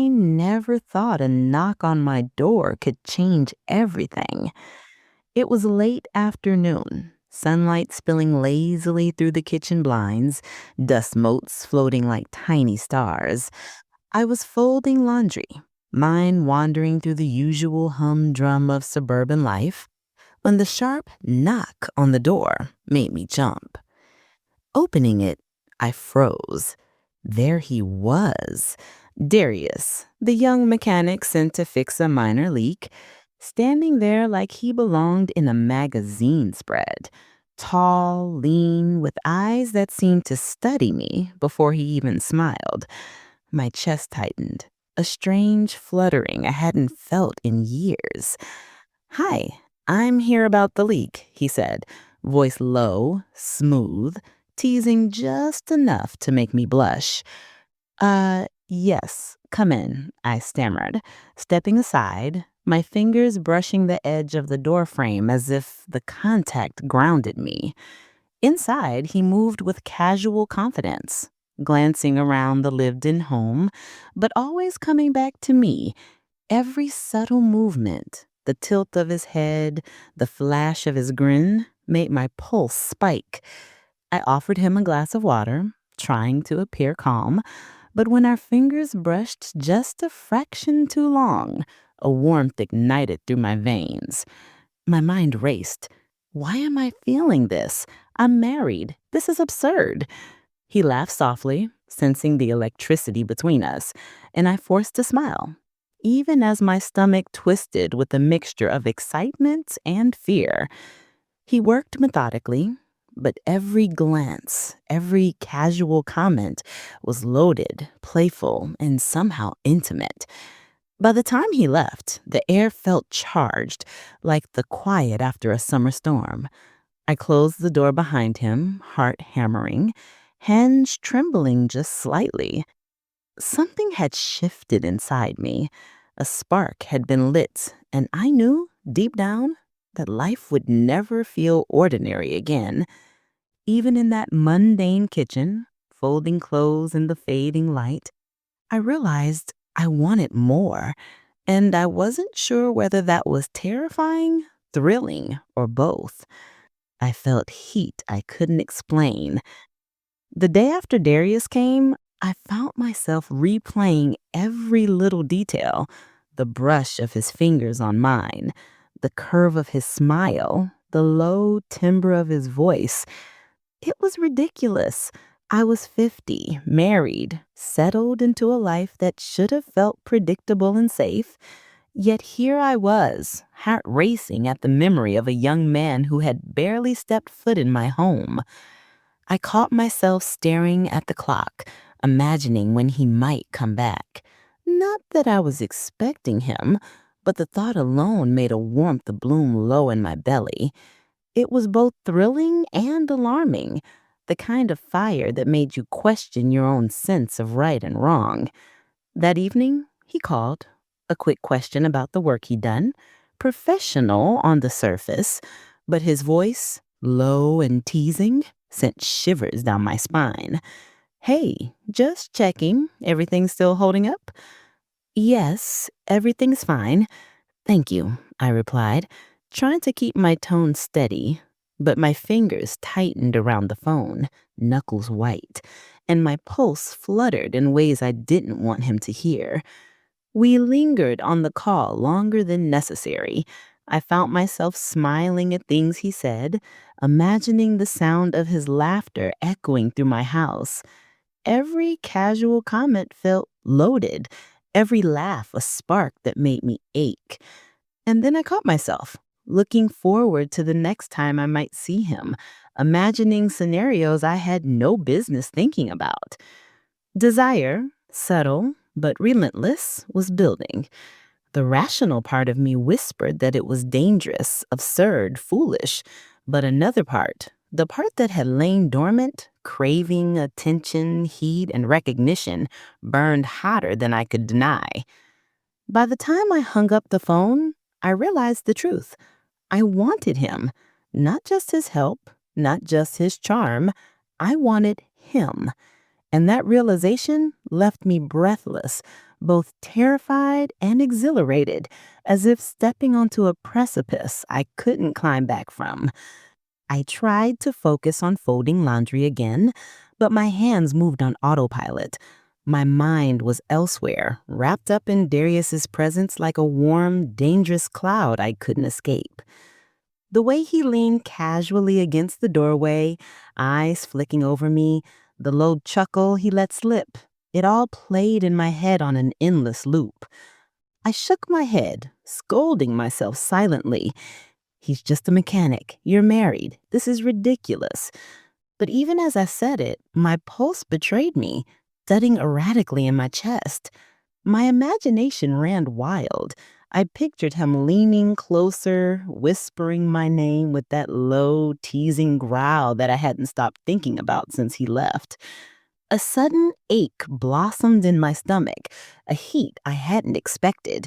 I never thought a knock on my door could change everything. It was late afternoon, sunlight spilling lazily through the kitchen blinds, dust motes floating like tiny stars. I was folding laundry, mind wandering through the usual humdrum of suburban life, when the sharp knock on the door made me jump. Opening it, I froze. There he was, Darius, the young mechanic sent to fix a minor leak, standing there like he belonged in a magazine spread. Tall, lean, with eyes that seemed to study me before he even smiled. My chest tightened, a strange fluttering I hadn't felt in years. "Hi, I'm here about the leak," he said, voice low, smooth, teasing just enough to make me blush. Yes, come in," I stammered, stepping aside, my fingers brushing the edge of the doorframe as if the contact grounded me. Inside, he moved with casual confidence, glancing around the lived-in home, but always coming back to me. Every subtle movement, the tilt of his head, the flash of his grin, made my pulse spike. I offered him a glass of water, trying to appear calm, but when our fingers brushed just a fraction too long, a warmth ignited through my veins. My mind raced. Why am I feeling this? I'm married. This is absurd. He laughed softly, sensing the electricity between us, and I forced a smile, even as my stomach twisted with a mixture of excitement and fear. He worked methodically, but every glance, every casual comment was loaded, playful, and somehow intimate. By the time he left, the air felt charged, like the quiet after a summer storm. I closed the door behind him, heart hammering, hands trembling just slightly. Something had shifted inside me. A spark had been lit, and I knew, deep down, that life would never feel ordinary again. Even in that mundane kitchen, folding clothes in the fading light, I realized I wanted more, and I wasn't sure whether that was terrifying, thrilling, or both. I felt heat I couldn't explain. The day after Darius came, I found myself replaying every little detail: the brush of his fingers on mine, the curve of his smile, the low timbre of his voice. It was ridiculous. I was 50, married, settled into a life that should have felt predictable and safe. Yet here I was, heart racing at the memory of a young man who had barely stepped foot in my home. I caught myself staring at the clock, imagining when he might come back. Not that I was expecting him, but the thought alone made a warmth bloom low in my belly. It was both thrilling and alarming, the kind of fire that made you question your own sense of right and wrong. That evening, he called. A quick question about the work he'd done. Professional on the surface, but his voice, low and teasing, sent shivers down my spine. "Hey, just checking. Everything's still holding up?" "Yes, everything's fine. Thank you," I replied, trying to keep my tone steady. But my fingers tightened around the phone, knuckles white, and my pulse fluttered in ways I didn't want him to hear. We lingered on the call longer than necessary. I found myself smiling at things he said, imagining the sound of his laughter echoing through my house. Every casual comment felt loaded, every laugh a spark that made me ache. And then I caught myself, looking forward to the next time I might see him, imagining scenarios I had no business thinking about. Desire, subtle but relentless, was building. The rational part of me whispered that it was dangerous, absurd, foolish, but another part, the part that had lain dormant, craving attention, heed, and recognition, burned hotter than I could deny. By the time I hung up the phone, I realized the truth. I wanted him, not just his help, not just his charm. I wanted him. And that realization left me breathless, both terrified and exhilarated, as if stepping onto a precipice I couldn't climb back from. I tried to focus on folding laundry again, but my hands moved on autopilot. My mind was elsewhere, wrapped up in Darius's presence like a warm, dangerous cloud I couldn't escape. The way he leaned casually against the doorway, eyes flicking over me, the low chuckle he let slip, it all played in my head on an endless loop. I shook my head, scolding myself silently. He's just a mechanic. You're married. This is ridiculous. But even as I said it, my pulse betrayed me, thudding erratically in my chest. My imagination ran wild. I pictured him leaning closer, whispering my name with that low, teasing growl that I hadn't stopped thinking about since he left. A sudden ache blossomed in my stomach, a heat I hadn't expected.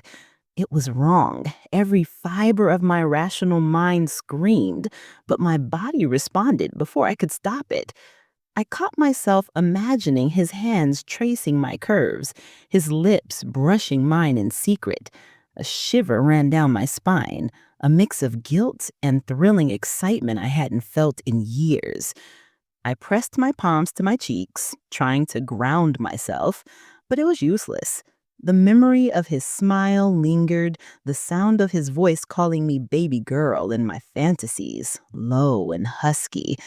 It was wrong. Every fiber of my rational mind screamed, but my body responded before I could stop it. I caught myself imagining his hands tracing my curves, his lips brushing mine in secret. A shiver ran down my spine, a mix of guilt and thrilling excitement I hadn't felt in years. I pressed my palms to my cheeks, trying to ground myself, but it was useless. The memory of his smile lingered, the sound of his voice calling me baby girl in my fantasies, low and husky,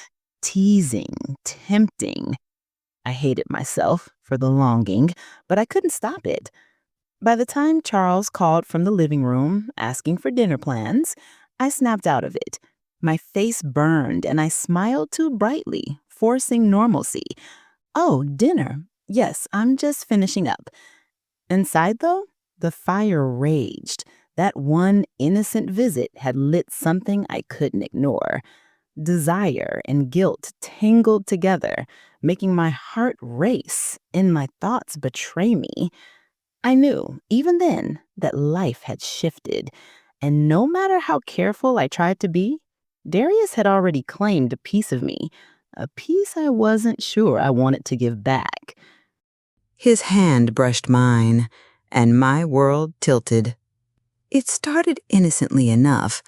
teasing, tempting. I hated myself for the longing, but I couldn't stop it. By the time Charles called from the living room, asking for dinner plans, I snapped out of it. My face burned and I smiled too brightly, forcing normalcy. Oh, dinner. Yes, I'm just finishing up. Inside, though, the fire raged. That one innocent visit had lit something I couldn't ignore. Desire and guilt tangled together, making my heart race and my thoughts betray me. I knew, even then, that life had shifted, and no matter how careful I tried to be, Darius had already claimed a piece of me, a piece I wasn't sure I wanted to give back. His hand brushed mine, and my world tilted. It started innocently enough.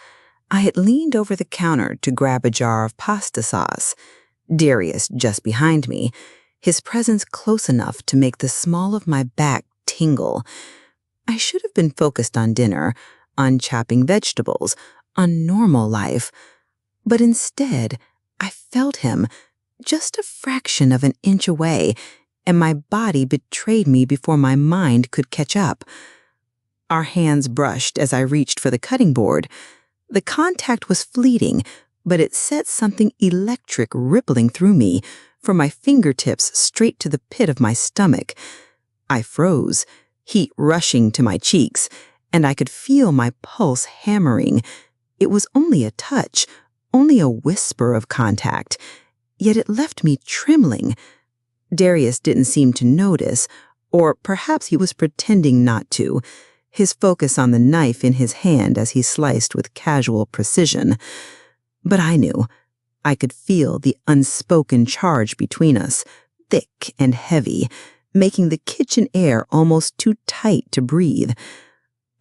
I had leaned over the counter to grab a jar of pasta sauce. Darius just behind me, his presence close enough to make the small of my back tingle. I should have been focused on dinner, on chopping vegetables, on normal life. But instead, I felt him, just a fraction of an inch away, and my body betrayed me before my mind could catch up. Our hands brushed as I reached for the cutting board. The contact was fleeting, but it set something electric rippling through me, from my fingertips straight to the pit of my stomach. I froze, heat rushing to my cheeks, and I could feel my pulse hammering. It was only a touch, only a whisper of contact, yet it left me trembling. Darius didn't seem to notice, or perhaps he was pretending not to, his focus on the knife in his hand as he sliced with casual precision. But I knew. I could feel the unspoken charge between us, thick and heavy, making the kitchen air almost too tight to breathe.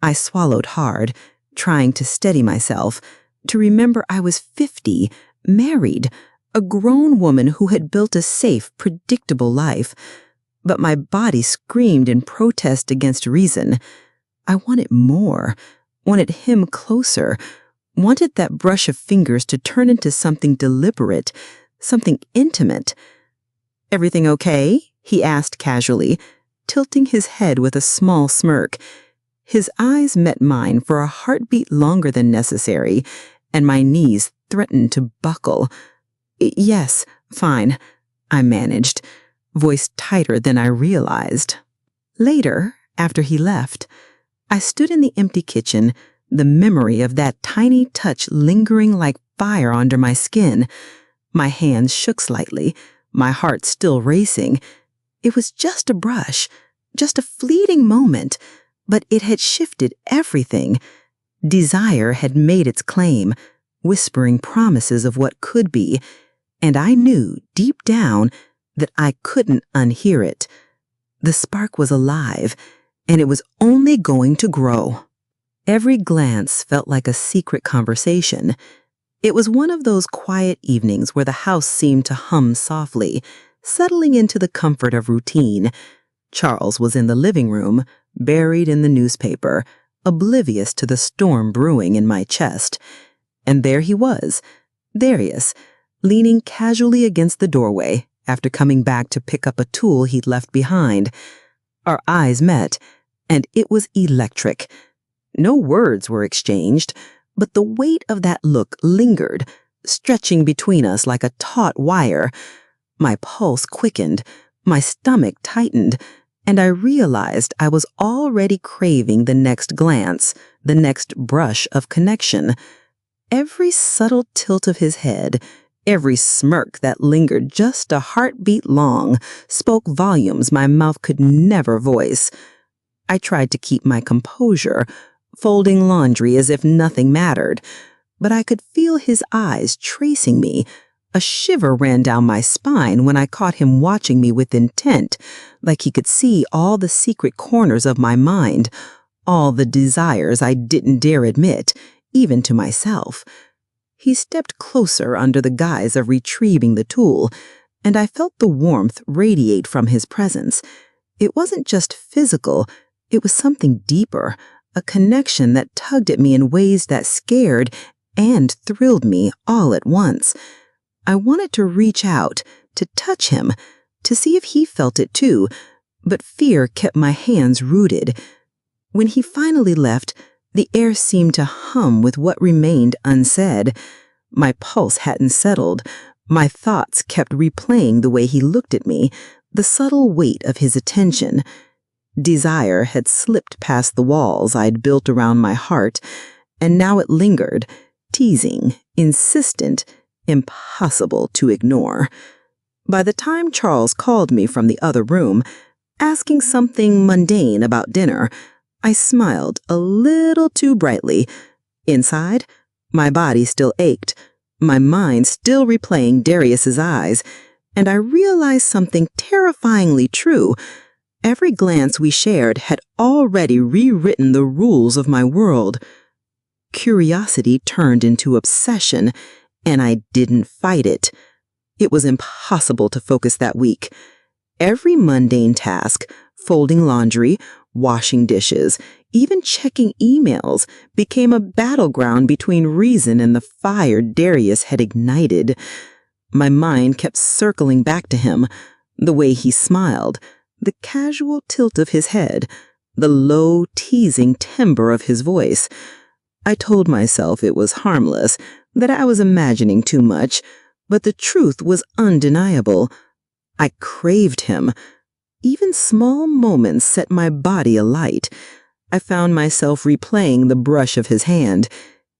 I swallowed hard, trying to steady myself, to remember I was 50, married, a grown woman who had built a safe, predictable life. But my body screamed in protest against reason. I wanted more, wanted him closer, wanted that brush of fingers to turn into something deliberate, something intimate. "Everything okay?" he asked casually, tilting his head with a small smirk. His eyes met mine for a heartbeat longer than necessary, and my knees threatened to buckle. "Yes, fine," I managed, voice tighter than I realized. Later, after he left, I stood in the empty kitchen, the memory of that tiny touch lingering like fire under my skin. My hands shook slightly, my heart still racing. It was just a brush, just a fleeting moment, but it had shifted everything. Desire had made its claim, whispering promises of what could be, and I knew deep down that I couldn't unhear it. The spark was alive, and it was only going to grow. Every glance felt like a secret conversation. It was one of those quiet evenings where the house seemed to hum softly, settling into the comfort of routine. Charles was in the living room, buried in the newspaper, oblivious to the storm brewing in my chest. And there he was, Darius, leaning casually against the doorway after coming back to pick up a tool he'd left behind. Our eyes met, and it was electric. No words were exchanged, but the weight of that look lingered, stretching between us like a taut wire. My pulse quickened, my stomach tightened, and I realized I was already craving the next glance, the next brush of connection. Every subtle tilt of his head, every smirk that lingered just a heartbeat long, spoke volumes my mouth could never voice. I tried to keep my composure, folding laundry as if nothing mattered, but I could feel his eyes tracing me. A shiver ran down my spine when I caught him watching me with intent, like he could see all the secret corners of my mind, all the desires I didn't dare admit, even to myself. He stepped closer under the guise of retrieving the tool, and I felt the warmth radiate from his presence. It wasn't just physical, it was something deeper, a connection that tugged at me in ways that scared and thrilled me all at once. I wanted to reach out, to touch him, to see if he felt it too, but fear kept my hands rooted. When he finally left, the air seemed to hum with what remained unsaid. My pulse hadn't settled. My thoughts kept replaying the way he looked at me, the subtle weight of his attention. Desire had slipped past the walls I'd built around my heart, and now it lingered, teasing, insistent, impossible to ignore. By the time Charles called me from the other room, asking something mundane about dinner, I smiled a little too brightly. Inside, my body still ached, my mind still replaying Darius's eyes, and I realized something terrifyingly true. Every glance we shared had already rewritten the rules of my world. Curiosity turned into obsession, and I didn't fight it. It was impossible to focus that week. Every mundane task, folding laundry, washing dishes, even checking emails, became a battleground between reason and the fire Darius had ignited. My mind kept circling back to him, the way he smiled, the casual tilt of his head, the low, teasing timbre of his voice. I told myself it was harmless, that I was imagining too much, but the truth was undeniable. I craved him. Even small moments set my body alight. I found myself replaying the brush of his hand,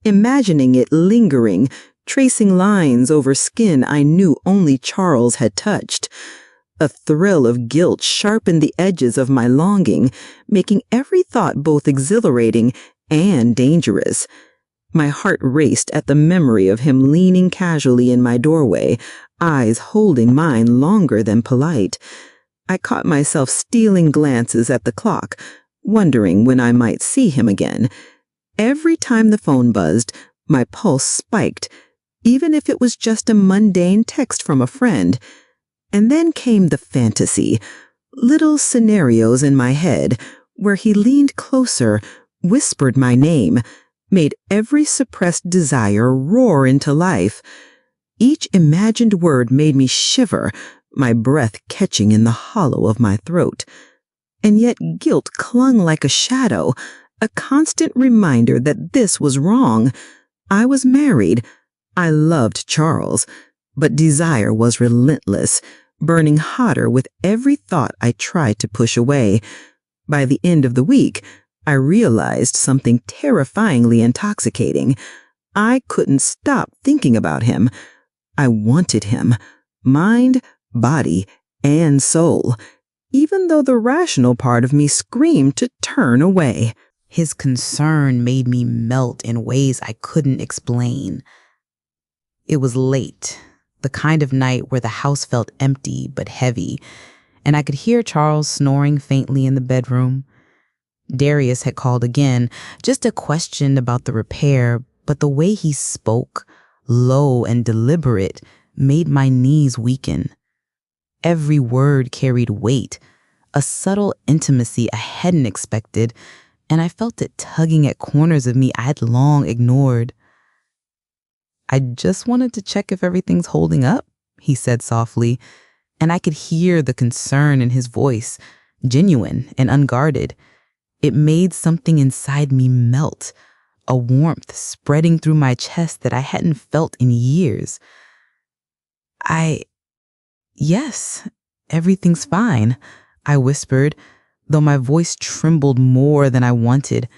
imagining it lingering, tracing lines over skin I knew only Charles had touched. A thrill of guilt sharpened the edges of my longing, making every thought both exhilarating and dangerous. My heart raced at the memory of him leaning casually in my doorway, eyes holding mine longer than polite. I caught myself stealing glances at the clock, wondering when I might see him again. Every time the phone buzzed, my pulse spiked, even if it was just a mundane text from a friend. And then came the fantasy, little scenarios in my head where he leaned closer, whispered my name, made every suppressed desire roar into life. Each imagined word made me shiver, my breath catching in the hollow of my throat. And yet guilt clung like a shadow, a constant reminder that this was wrong. I was married. I loved Charles, but desire was relentless, burning hotter with every thought I tried to push away. By the end of the week, I realized something terrifyingly intoxicating. I couldn't stop thinking about him. I wanted him, mind, body, and soul, even though the rational part of me screamed to turn away. His concern made me melt in ways I couldn't explain. It was late, the kind of night where the house felt empty but heavy, and I could hear Charles snoring faintly in the bedroom. Darius had called again, just a question about the repair, but the way he spoke, low and deliberate, made my knees weaken. Every word carried weight, a subtle intimacy I hadn't expected, and I felt it tugging at corners of me I had long ignored. "I just wanted to check if everything's holding up," he said softly, and I could hear the concern in his voice, genuine and unguarded. It made something inside me melt, a warmth spreading through my chest that I hadn't felt in years. Yes, everything's fine," I whispered, though my voice trembled more than I wanted.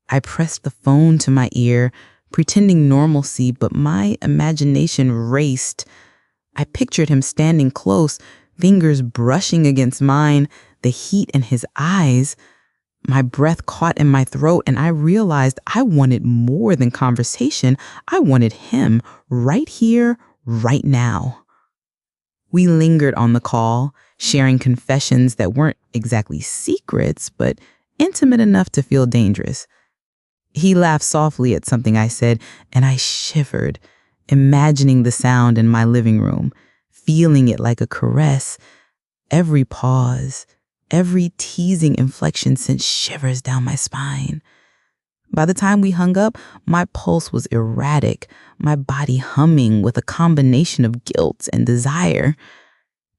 I pressed the phone to my ear, pretending normalcy, but my imagination raced. I pictured him standing close, fingers brushing against mine, the heat in his eyes. My breath caught in my throat, and I realized I wanted more than conversation. I wanted him right here, right now. We lingered on the call, sharing confessions that weren't exactly secrets, but intimate enough to feel dangerous. He laughed softly at something I said, and I shivered, imagining the sound in my living room, feeling it like a caress. Every pause, every teasing inflection sent shivers down my spine. By the time we hung up, my pulse was erratic, my body humming with a combination of guilt and desire.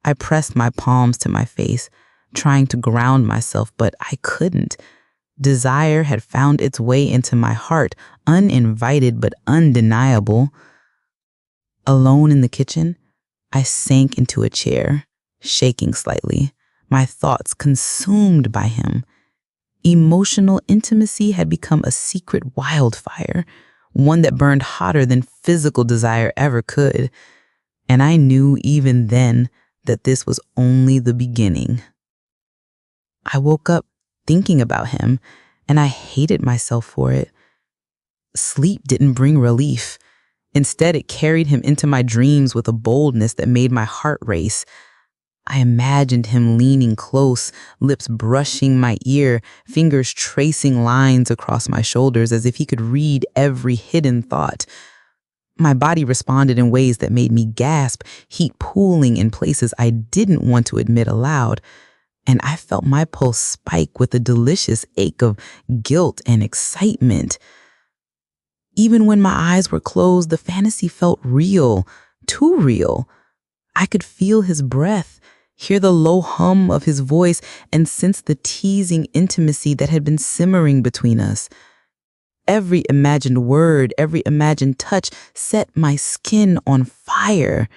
I pressed my palms to my face, trying to ground myself, but I couldn't. Desire had found its way into my heart, uninvited but undeniable. Alone in the kitchen, I sank into a chair, shaking slightly, my thoughts consumed by him. Emotional intimacy had become a secret wildfire, one that burned hotter than physical desire ever could. And I knew even then that this was only the beginning. I woke up thinking about him, and I hated myself for it. Sleep didn't bring relief. Instead, it carried him into my dreams with a boldness that made my heart race. I imagined him leaning close, lips brushing my ear, fingers tracing lines across my shoulders as if he could read every hidden thought. My body responded in ways that made me gasp, heat pooling in places I didn't want to admit aloud. And I felt my pulse spike with a delicious ache of guilt and excitement. Even when my eyes were closed, the fantasy felt real, too real. I could feel his breath, hear the low hum of his voice, and sense the teasing intimacy that had been simmering between us. Every imagined word, every imagined touch set my skin on fire.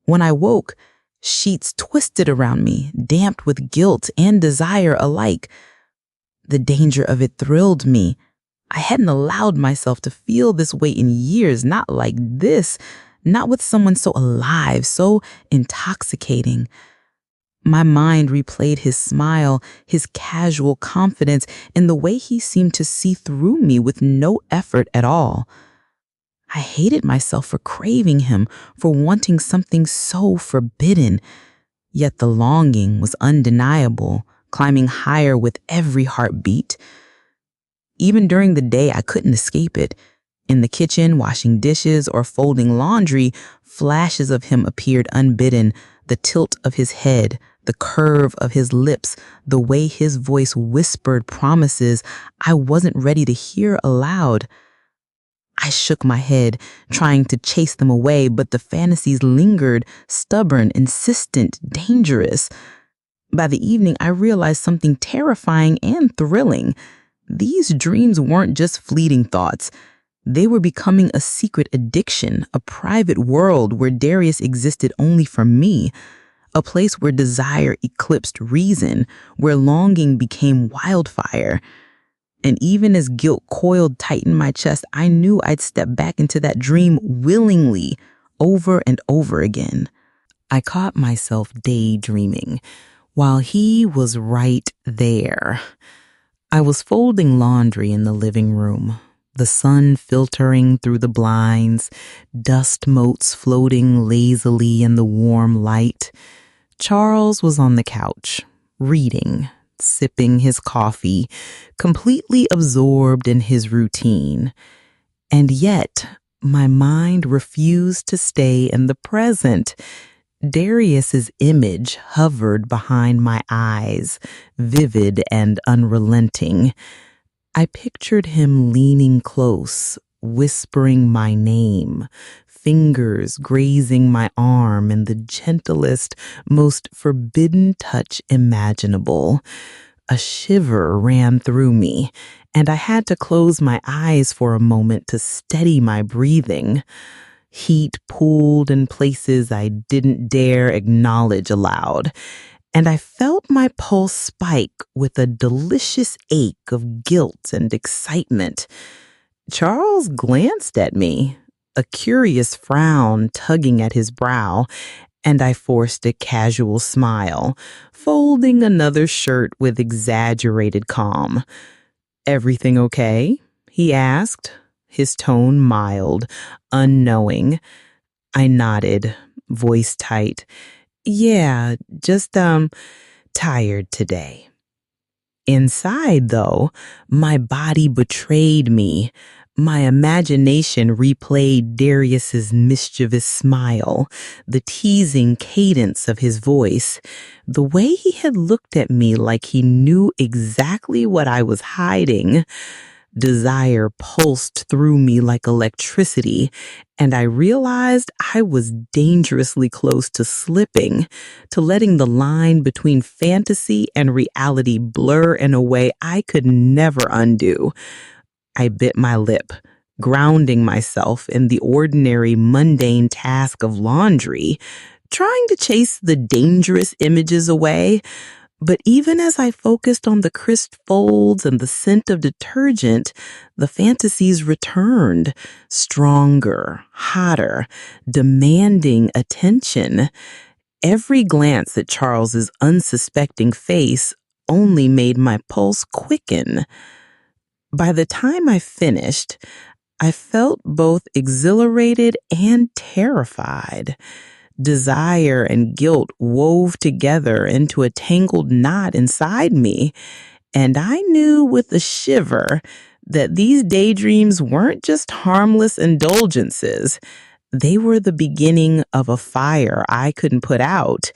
When I woke, sheets twisted around me, damped with guilt and desire alike. The danger of it thrilled me. I hadn't allowed myself to feel this way in years, not like this, not with someone so alive, so intoxicating. My mind replayed his smile, his casual confidence, and the way he seemed to see through me with no effort at all. I hated myself for craving him, for wanting something so forbidden. Yet the longing was undeniable, climbing higher with every heartbeat. Even during the day, I couldn't escape it. In the kitchen, washing dishes or folding laundry, flashes of him appeared unbidden, the tilt of his head, the curve of his lips, the way his voice whispered promises I wasn't ready to hear aloud. I shook my head, trying to chase them away, but the fantasies lingered, stubborn, insistent, dangerous. By the evening, I realized something terrifying and thrilling. These dreams weren't just fleeting thoughts. They were becoming a secret addiction, a private world where Darius existed only for me, a place where desire eclipsed reason, where longing became wildfire. And even as guilt coiled tight in my chest, I knew I'd step back into that dream willingly, over and over again. I caught myself daydreaming while he was right there. I was folding laundry in the living room, the sun filtering through the blinds, dust motes floating lazily in the warm light. Charles was on the couch, reading, sipping his coffee, completely absorbed in his routine. And yet, my mind refused to stay in the present. Darius's image hovered behind my eyes, vivid and unrelenting. I pictured him leaning close, whispering my name, fingers grazing my arm in the gentlest, most forbidden touch imaginable. A shiver ran through me, and I had to close my eyes for a moment to steady my breathing. Heat pooled in places I didn't dare acknowledge aloud, and I felt my pulse spike with a delicious ache of guilt and excitement. Charles glanced at me, a curious frown tugging at his brow, and I forced a casual smile, folding another shirt with exaggerated calm. "Everything okay?" he asked, his tone mild, unknowing. I nodded, voice tight. "Yeah, just, tired today." Inside, though, my body betrayed me. My imagination replayed Darius's mischievous smile, the teasing cadence of his voice, the way he had looked at me like he knew exactly what I was hiding. Desire pulsed through me like electricity, and I realized I was dangerously close to slipping, to letting the line between fantasy and reality blur in a way I could never undo. I bit my lip, grounding myself in the ordinary, mundane task of laundry, trying to chase the dangerous images away. But even as I focused on the crisp folds and the scent of detergent, the fantasies returned, stronger, hotter, demanding attention. Every glance at Charles's unsuspecting face only made my pulse quicken. By the time I finished, I felt both exhilarated and terrified. Desire and guilt wove together into a tangled knot inside me, and I knew with a shiver that these daydreams weren't just harmless indulgences. They were the beginning of a fire I couldn't put out,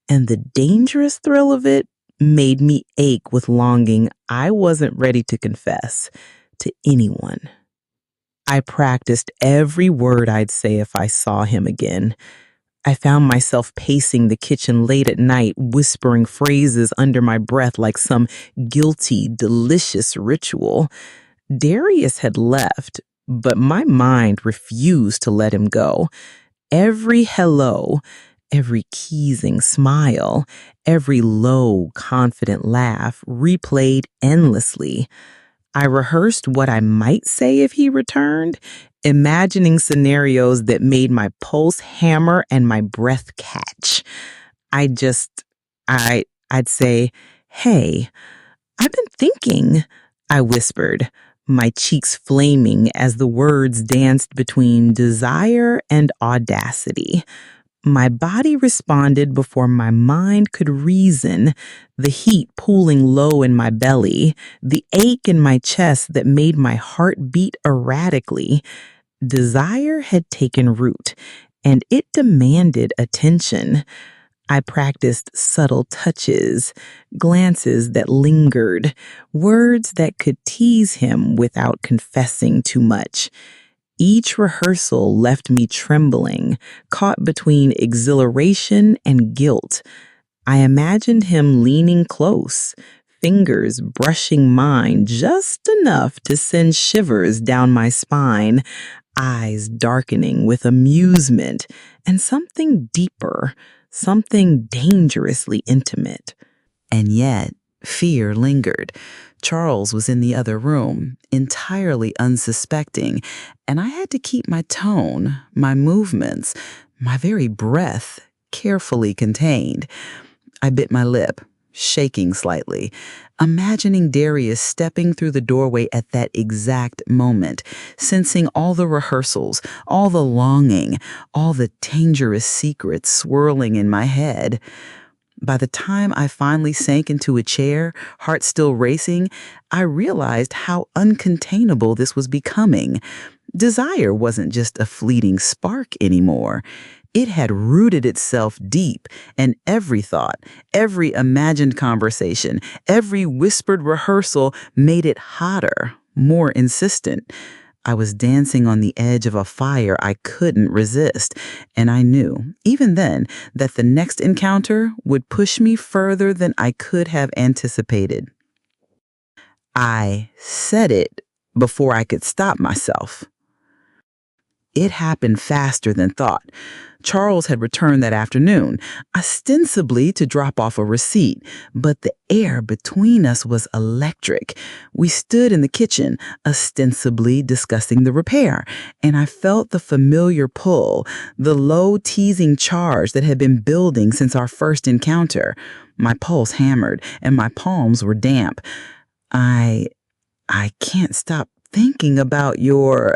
and the dangerous thrill of it made me ache with longing I wasn't ready to confess to anyone. I practiced every word I'd say if I saw him again. I found myself pacing the kitchen late at night, whispering phrases under my breath like some guilty, delicious ritual. Darius had left, but my mind refused to let him go. Every hello, every teasing smile, every low, confident laugh replayed endlessly. I rehearsed what I might say if he returned, imagining scenarios that made my pulse hammer and my breath catch. I'd just, I, I'd say, "Hey, I've been thinking," I whispered, my cheeks flaming as the words danced between desire and audacity. My body responded before my mind could reason, the heat pooling low in my belly, the ache in my chest that made my heart beat erratically. Desire had taken root, and it demanded attention. I practiced subtle touches, glances that lingered, words that could tease him without confessing too much. Each rehearsal left me trembling, caught between exhilaration and guilt. I imagined him leaning close, fingers brushing mine just enough to send shivers down my spine, eyes darkening with amusement and something deeper, something dangerously intimate. And yet, fear lingered. Charles was in the other room, entirely unsuspecting, and I had to keep my tone, my movements, my very breath carefully contained. I bit my lip, shaking slightly, imagining Darius stepping through the doorway at that exact moment, sensing all the rehearsals, all the longing, all the dangerous secrets swirling in my head. By the time I finally sank into a chair, heart still racing, I realized how uncontainable this was becoming. Desire wasn't just a fleeting spark anymore. It had rooted itself deep, and every thought, every imagined conversation, every whispered rehearsal made it hotter, more insistent. I was dancing on the edge of a fire I couldn't resist, and I knew, even then, that the next encounter would push me further than I could have anticipated. I said it before I could stop myself. It happened faster than thought. Charles had returned that afternoon, ostensibly to drop off a receipt, but the air between us was electric. We stood in the kitchen, ostensibly discussing the repair, and I felt the familiar pull, the low teasing charge that had been building since our first encounter. My pulse hammered, and my palms were damp. I can't stop thinking about your,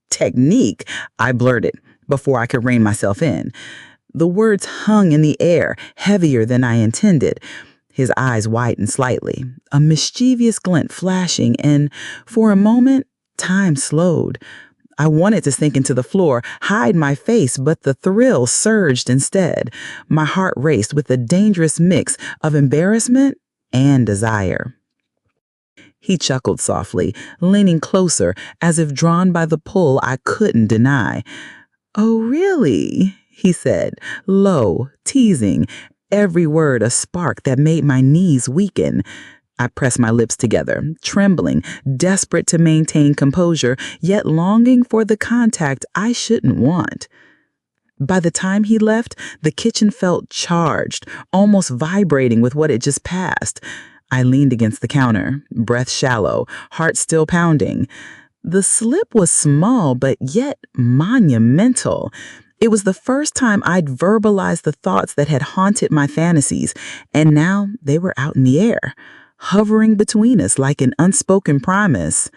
technique, I blurted before I could rein myself in. The words hung in the air, heavier than I intended. His eyes widened slightly, a mischievous glint flashing, and for a moment, time slowed. I wanted to sink into the floor, hide my face, but the thrill surged instead. My heart raced with a dangerous mix of embarrassment and desire. He chuckled softly, leaning closer, as if drawn by the pull I couldn't deny. "Oh, really?" he said, low, teasing, every word a spark that made my knees weaken. I pressed my lips together, trembling, desperate to maintain composure, yet longing for the contact I shouldn't want. By the time he left, the kitchen felt charged, almost vibrating with what had just passed. I leaned against the counter, breath shallow, heart still pounding. The slip was small, but yet monumental. It was the first time I'd verbalized the thoughts that had haunted my fantasies, and now they were out in the air, hovering between us like an unspoken promise.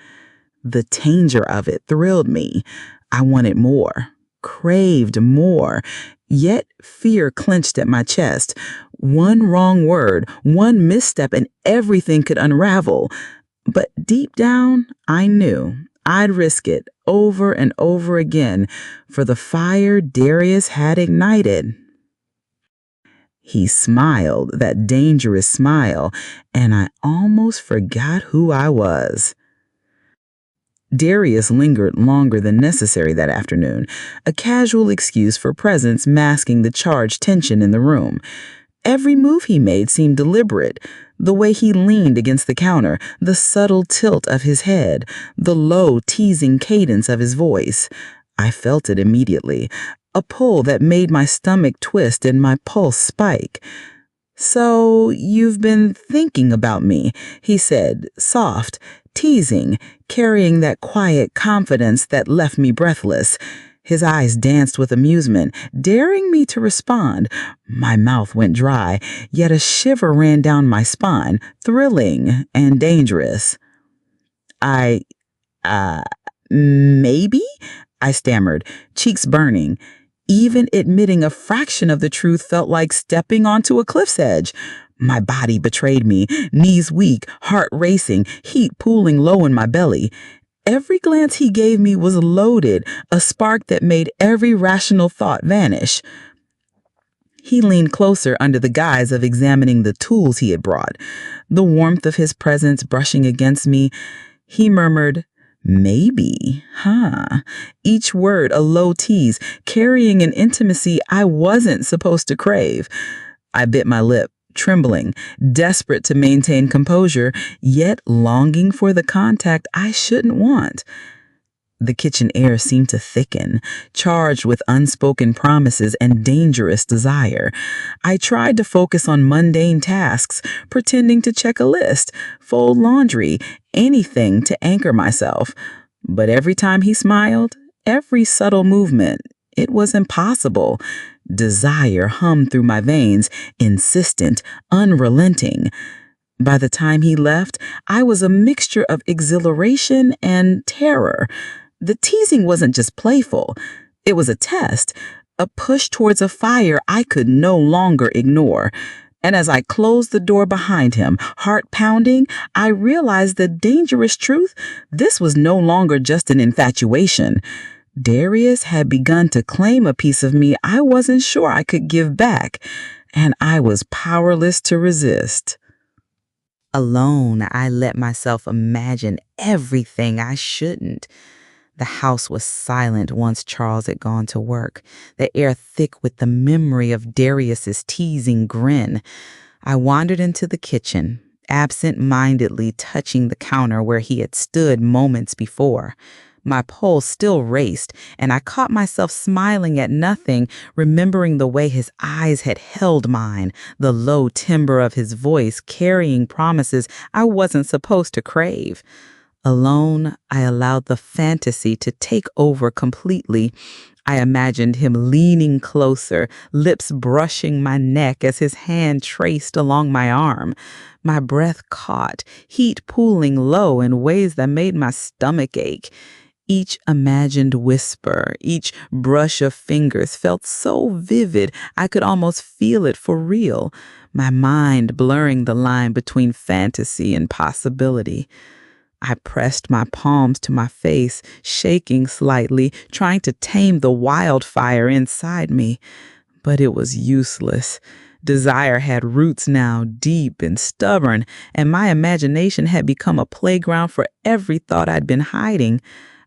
The danger of it thrilled me. I wanted more, craved more, yet fear clenched at my chest. One wrong word, one misstep, and everything could unravel. But deep down, I knew I'd risk it over and over again for the fire Darius had ignited. He smiled, that dangerous smile, and I almost forgot who I was. Darius lingered longer than necessary that afternoon, a casual excuse for presence masking the charged tension in the room. Every move he made seemed deliberate. The way he leaned against the counter, the subtle tilt of his head, the low, teasing cadence of his voice. I felt it immediately, a pull that made my stomach twist and my pulse spike. "So you've been thinking about me," he said, soft, teasing, carrying that quiet confidence that left me breathless. His eyes danced with amusement, daring me to respond. My mouth went dry, yet a shiver ran down my spine, thrilling and dangerous. I, maybe?" I stammered, cheeks burning. Even admitting a fraction of the truth felt like stepping onto a cliff's edge. My body betrayed me, knees weak, heart racing, heat pooling low in my belly. Every glance he gave me was loaded, a spark that made every rational thought vanish. He leaned closer under the guise of examining the tools he had brought. The warmth of his presence brushing against me, he murmured, "Maybe, huh?" Each word a low tease, carrying an intimacy I wasn't supposed to crave. I bit my lip, trembling, desperate to maintain composure, yet longing for the contact I shouldn't want. The kitchen air seemed to thicken, charged with unspoken promises and dangerous desire. I tried to focus on mundane tasks, pretending to check a list, fold laundry, anything to anchor myself. But every time he smiled, every subtle movement, it was impossible. Desire hummed through my veins, insistent, unrelenting. By the time he left, I was a mixture of exhilaration and terror. The teasing wasn't just playful. It was a test, a push towards a fire I could no longer ignore. And as I closed the door behind him, heart pounding, I realized the dangerous truth. This was no longer just an infatuation. Darius had begun to claim a piece of me I wasn't sure I could give back, and I was powerless to resist. Alone, I let myself imagine everything I shouldn't. The house was silent once Charles had gone to work, the air thick with the memory of Darius's teasing grin. I wandered into the kitchen, absent-mindedly touching the counter where he had stood moments before. My pulse still raced, and I caught myself smiling at nothing, remembering the way his eyes had held mine, the low timbre of his voice carrying promises I wasn't supposed to crave. Alone, I allowed the fantasy to take over completely. I imagined him leaning closer, lips brushing my neck as his hand traced along my arm. My breath caught, heat pooling low in ways that made my stomach ache. Each imagined whisper, each brush of fingers felt so vivid I could almost feel it for real, my mind blurring the line between fantasy and possibility. I pressed my palms to my face, shaking slightly, trying to tame the wildfire inside me. But it was useless. Desire had roots now, deep and stubborn, and my imagination had become a playground for every thought I'd been hiding.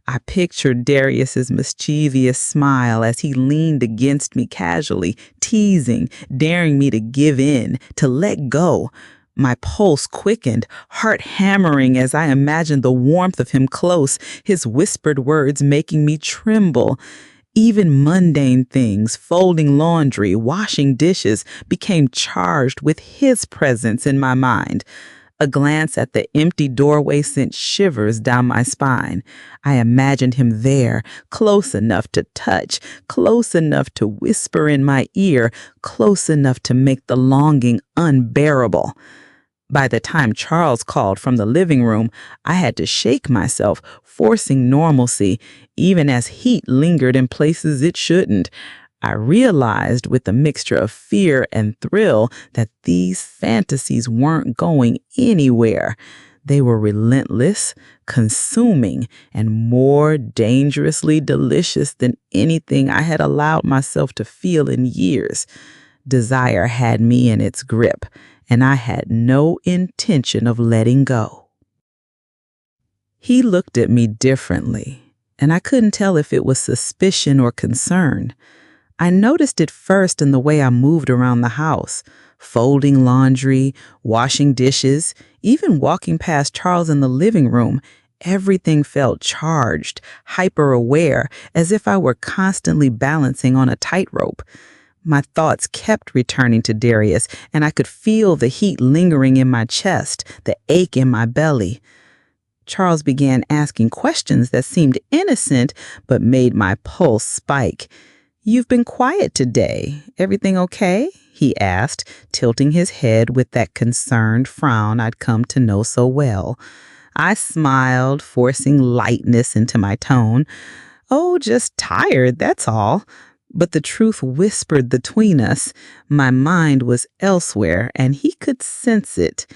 I pictured Darius's mischievous smile as he leaned against me casually, teasing, daring me to give in, to let go. My pulse quickened, heart hammering as I imagined the warmth of him close, his whispered words making me tremble. Even mundane things, folding laundry, washing dishes, became charged with his presence in my mind. A glance at the empty doorway sent shivers down my spine. I imagined him there, close enough to touch, close enough to whisper in my ear, close enough to make the longing unbearable. By the time Charles called from the living room, I had to shake myself, forcing normalcy, even as heat lingered in places it shouldn't. I realized with a mixture of fear and thrill that these fantasies weren't going anywhere. They were relentless, consuming, and more dangerously delicious than anything I had allowed myself to feel in years. Desire had me in its grip, and I had no intention of letting go. He looked at me differently, and I couldn't tell if it was suspicion or concern. I noticed it first in the way I moved around the house, folding laundry, washing dishes, even walking past Charles in the living room. Everything felt charged, hyper-aware, as if I were constantly balancing on a tightrope. My thoughts kept returning to Darius, and I could feel the heat lingering in my chest, the ache in my belly. Charles began asking questions that seemed innocent but made my pulse spike. "You've been quiet today. Everything okay?" he asked, tilting his head with that concerned frown I'd come to know so well. I smiled, forcing lightness into my tone. "Oh, just tired, that's all." But the truth whispered between us. My mind was elsewhere, and he could sense it.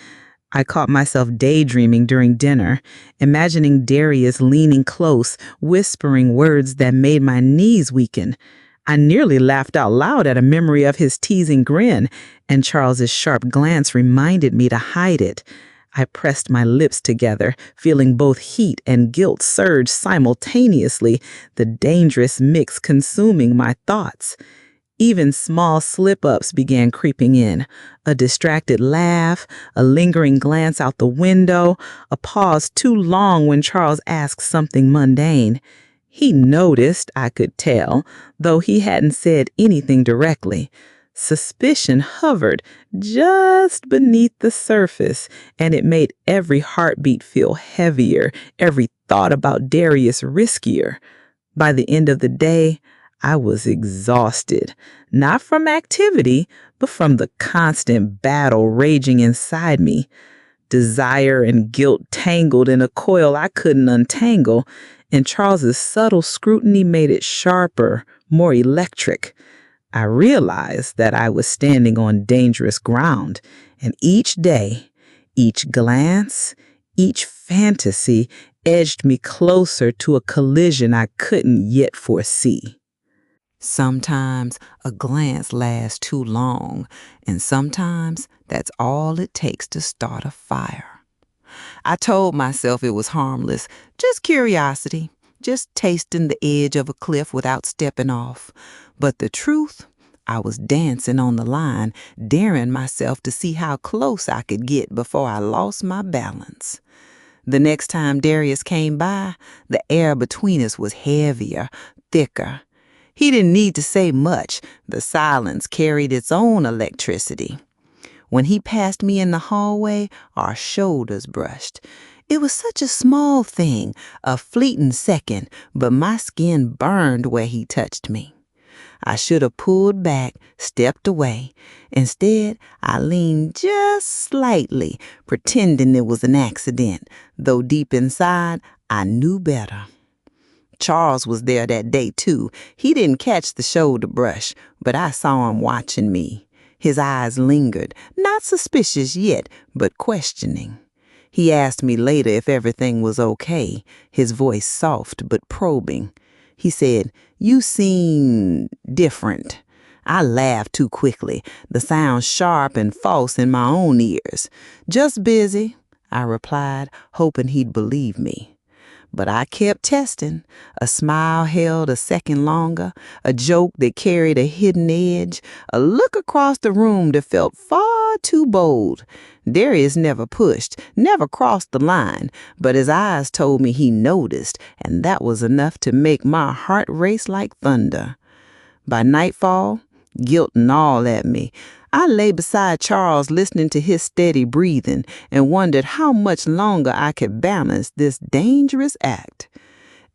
I caught myself daydreaming during dinner, imagining Darius leaning close, whispering words that made my knees weaken. I nearly laughed out loud at a memory of his teasing grin, and Charles's sharp glance reminded me to hide it. I pressed my lips together, feeling both heat and guilt surge simultaneously, the dangerous mix consuming my thoughts. Even small slip-ups began creeping in. A distracted laugh, a lingering glance out the window, a pause too long when Charles asked something mundane. He noticed, I could tell, though he hadn't said anything directly. Suspicion hovered just beneath the surface, and it made every heartbeat feel heavier, every thought about Darius riskier. By the end of the day, I was exhausted, not from activity, but from the constant battle raging inside me. Desire and guilt tangled in a coil I couldn't untangle, and Charles's subtle scrutiny made it sharper, more electric. I realized that I was standing on dangerous ground, and each day, each glance, each fantasy edged me closer to a collision I couldn't yet foresee. Sometimes a glance lasts too long, and sometimes that's all it takes to start a fire. I told myself it was harmless, just curiosity, just tasting the edge of a cliff without stepping off. But the truth, I was dancing on the line, daring myself to see how close I could get before I lost my balance. The next time Darius came by, the air between us was heavier, thicker. He didn't need to say much. The silence carried its own electricity. When he passed me in the hallway, our shoulders brushed. It was such a small thing, a fleeting second, but my skin burned where he touched me. I should have pulled back, stepped away. Instead, I leaned just slightly, pretending it was an accident, though deep inside, I knew better. Charles was there that day, too. He didn't catch the shoulder brush, but I saw him watching me. His eyes lingered, not suspicious yet, but questioning. He asked me later if everything was okay, his voice soft but probing. He said, "You seem different." I laughed too quickly, the sound sharp and false in my own ears. "Just busy," I replied, hoping he'd believe me. But I kept testing. A smile held a second longer, a joke that carried a hidden edge, a look across the room that felt far too bold. Darius never pushed, never crossed the line, but his eyes told me he noticed, and that was enough to make my heart race like thunder. By nightfall, guilt gnawed at me. I lay beside Charles listening to his steady breathing and wondered how much longer I could balance this dangerous act.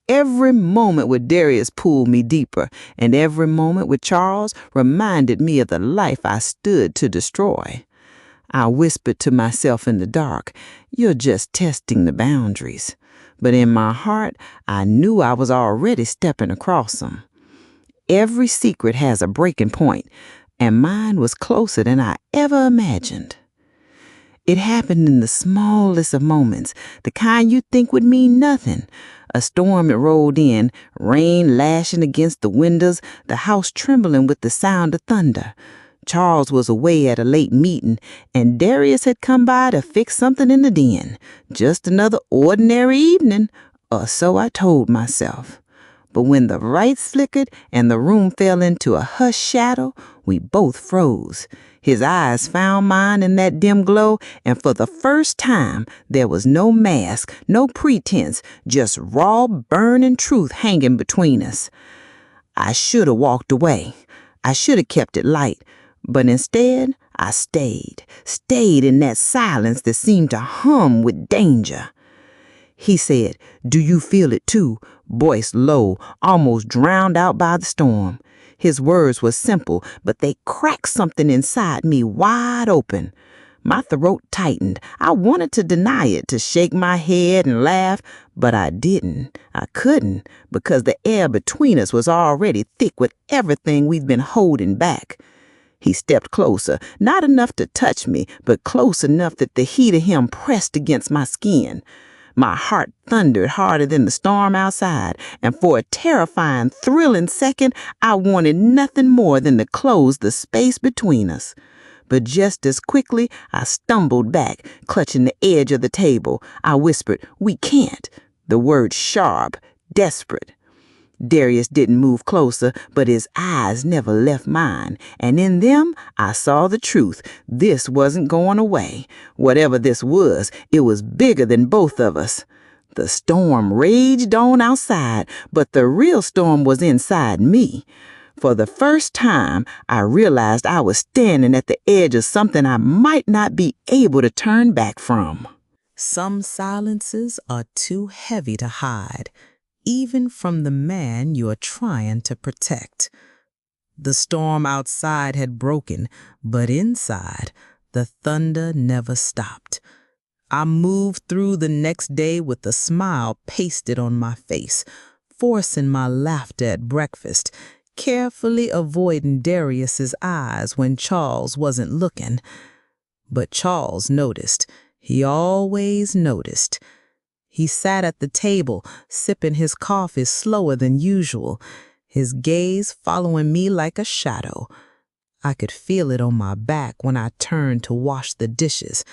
Every moment with Darius pulled me deeper, and every moment with Charles reminded me of the life I stood to destroy. I whispered to myself in the dark, "You're just testing the boundaries." But in my heart, I knew I was already stepping across them. Every secret has a breaking point, and mine was closer than I ever imagined. It happened in the smallest of moments, the kind you'd think would mean nothing. A storm that rolled in, rain lashing against the windows, the house trembling with the sound of thunder. Charles was away at a late meeting, and Darius had come by to fix something in the den. Just another ordinary evening, or so I told myself. But when the lights flickered and the room fell into a hushed shadow, we both froze. His eyes found mine in that dim glow, and for the first time, there was no mask, no pretense, just raw, burning truth hanging between us. I should have walked away. I should have kept it light. But instead, I stayed in that silence that seemed to hum with danger. He said, "Do you feel it too?" Voice low, almost drowned out by the storm. His words were simple, but they cracked something inside me wide open. My throat tightened. I wanted to deny it, to shake my head and laugh, but I didn't. I couldn't, because the air between us was already thick with everything we'd been holding back. He stepped closer, not enough to touch me, but close enough that the heat of him pressed against my skin. My heart thundered harder than the storm outside, and for a terrifying, thrilling second, I wanted nothing more than to close the space between us. But just as quickly, I stumbled back, clutching the edge of the table. I whispered, "We can't," the word sharp, desperate. Darius didn't move closer, but his eyes never left mine, and in them I saw the truth. This wasn't going away. Whatever this was, it was bigger than both of us. The storm raged on outside, but the real storm was inside me. For the first time, I realized I was standing at the edge of something I might not be able to turn back from. Some silences are too heavy to hide, even from the man you are trying to protect. The storm outside had broken, but inside, the thunder never stopped. I moved through the next day with a smile pasted on my face, forcing my laughter at breakfast, carefully avoiding Darius's eyes when Charles wasn't looking. But Charles noticed. He always noticed. He sat at the table, sipping his coffee slower than usual, his gaze following me like a shadow. I could feel it on my back when I turned to wash the dishes,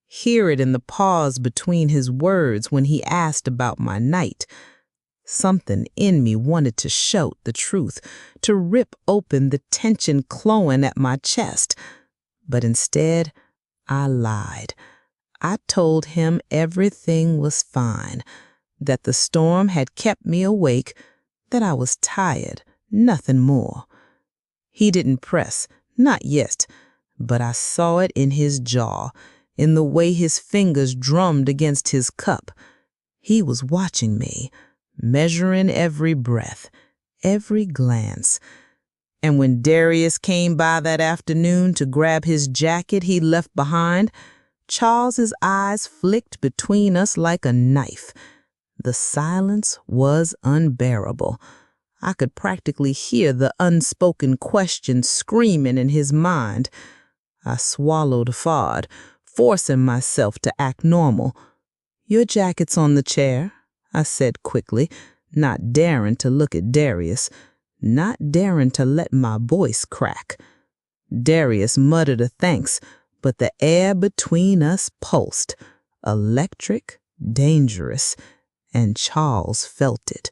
hear it in the pause between his words when he asked about my night. Something in me wanted to shout the truth, to rip open the tension clawing at my chest. But instead, I lied. I told him everything was fine, that the storm had kept me awake, that I was tired, nothing more. He didn't press, not yet, but I saw it in his jaw, in the way his fingers drummed against his cup. He was watching me, measuring every breath, every glance. And when Darius came by that afternoon to grab his jacket he left behind, Charles's eyes flicked between us like a knife. The silence was unbearable. I could practically hear the unspoken question screaming in his mind. I swallowed hard, forcing myself to act normal. "Your jacket's on the chair," I said quickly, not daring to look at Darius, not daring to let my voice crack. Darius muttered a thanks, but the air between us pulsed, electric, dangerous, and Charles felt it.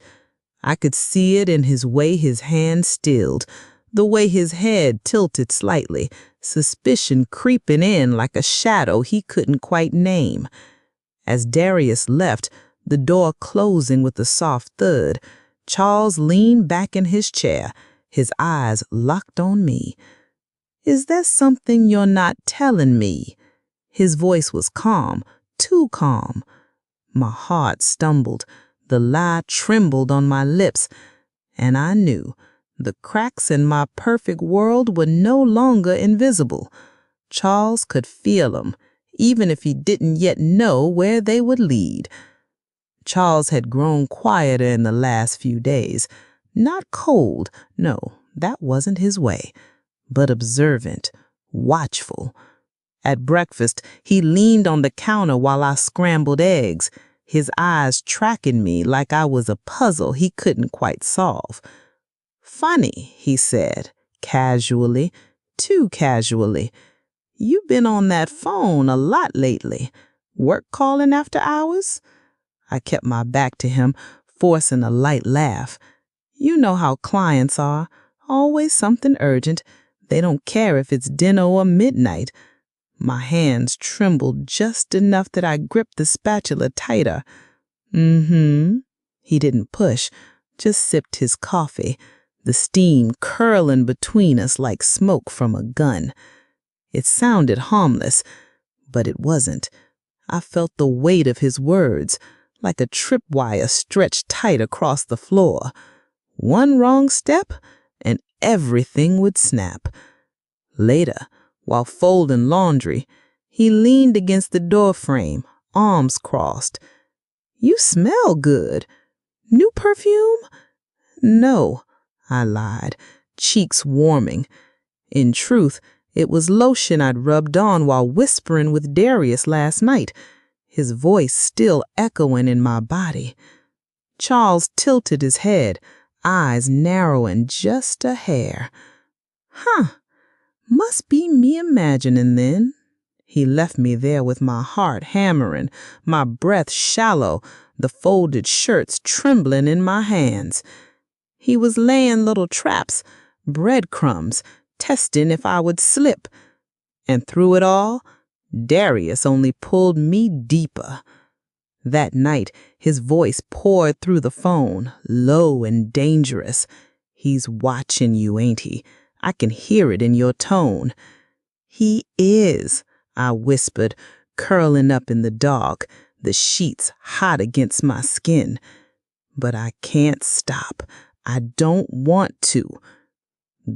I could see it in his way his hand stilled, the way his head tilted slightly, suspicion creeping in like a shadow he couldn't quite name. As Darius left, the door closing with a soft thud, Charles leaned back in his chair, his eyes locked on me. "Is there something you're not telling me?" His voice was calm, too calm. My heart stumbled. The lie trembled on my lips, and I knew the cracks in my perfect world were no longer invisible. Charles could feel them, even if he didn't yet know where they would lead. Charles had grown quieter in the last few days. Not cold, no, that wasn't his way, but observant, watchful. At breakfast, he leaned on the counter while I scrambled eggs, his eyes tracking me like I was a puzzle he couldn't quite solve. "Funny," he said, casually, too casually. "You've been on that phone a lot lately. Work calling after hours?" I kept my back to him, forcing a light laugh. "You know how clients are. Always something urgent. They don't care if it's dinner or midnight." My hands trembled just enough that I gripped the spatula tighter. He didn't push, just sipped his coffee, the steam curling between us like smoke from a gun. It sounded harmless, but it wasn't. I felt the weight of his words, like a tripwire stretched tight across the floor. One wrong step, and everything would snap. Later, while folding laundry, he leaned against the doorframe, arms crossed. "You smell good. New perfume?" "No," I lied, cheeks warming. In truth, it was lotion I'd rubbed on while whispering with Darius last night, his voice still echoing in my body. Charles tilted his head, eyes narrowing just a hair. Must be me imagining then." He left me there with my heart hammering, my breath shallow, the folded shirts trembling in my hands. He was laying little traps, breadcrumbs, testing if I would slip. And through it all, Darius only pulled me deeper. That night, his voice poured through the phone, low and dangerous. "He's watching you, ain't he? I can hear it in your tone." "He is," I whispered, curling up in the dark, the sheets hot against my skin. "But I can't stop. I don't want to."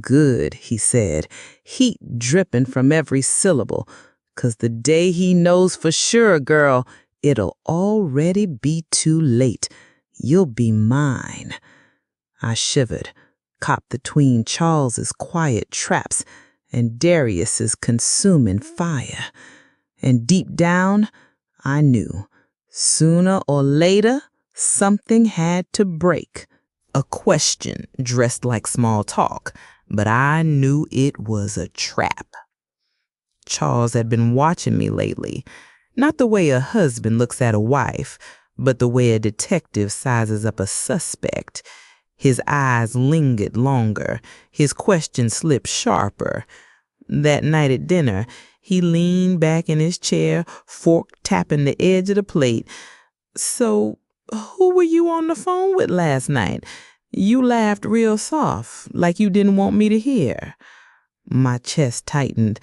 "Good," he said, heat dripping from every syllable, "'cause the day he knows for sure, girl, it'll already be too late. You'll be mine." I shivered. caught between Charles's quiet traps and Darius's consuming fire. And deep down, I knew, sooner or later, something had to break. A question dressed like small talk, but I knew it was a trap. Charles had been watching me lately, not the way a husband looks at a wife, but the way a detective sizes up a suspect. His eyes lingered longer, his questions slipped sharper. That night at dinner, he leaned back in his chair, fork tapping the edge of the plate. "So, who were you on the phone with last night? You laughed real soft, like you didn't want me to hear." My chest tightened.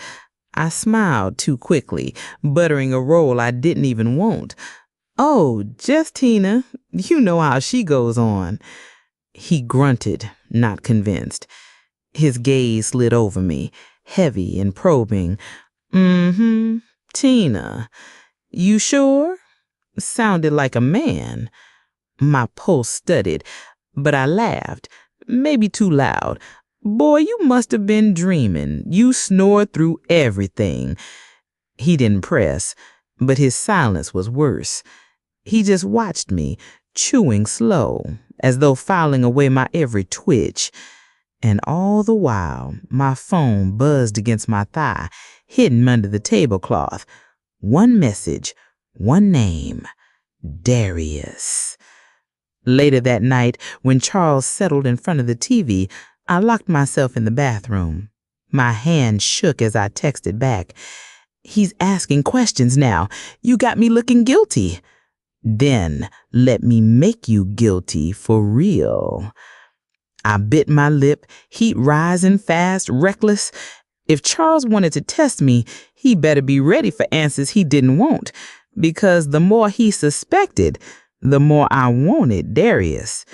I smiled too quickly, buttering a roll I didn't even want. "Oh, just Tina. You know how she goes on." He grunted, not convinced. His gaze slid over me, heavy and probing. "Mm-hmm, Tina. You sure?" Sounded like a man. My pulse studied, but I laughed, maybe too loud. "Boy, you must have been dreaming. You snored through everything." He didn't press, but his silence was worse. He just watched me, chewing slow, as though filing away my every twitch. And all the while, my phone buzzed against my thigh, hidden under the tablecloth. One message, one name: Darius. Later that night, when Charles settled in front of the TV, I locked myself in the bathroom. My hand shook as I texted back. "He's asking questions now. You got me looking guilty." "Then let me make you guilty for real." I bit my lip, heat rising fast, reckless. If Charles wanted to test me, he better be ready for answers he didn't want, because the more he suspected, the more I wanted Darius.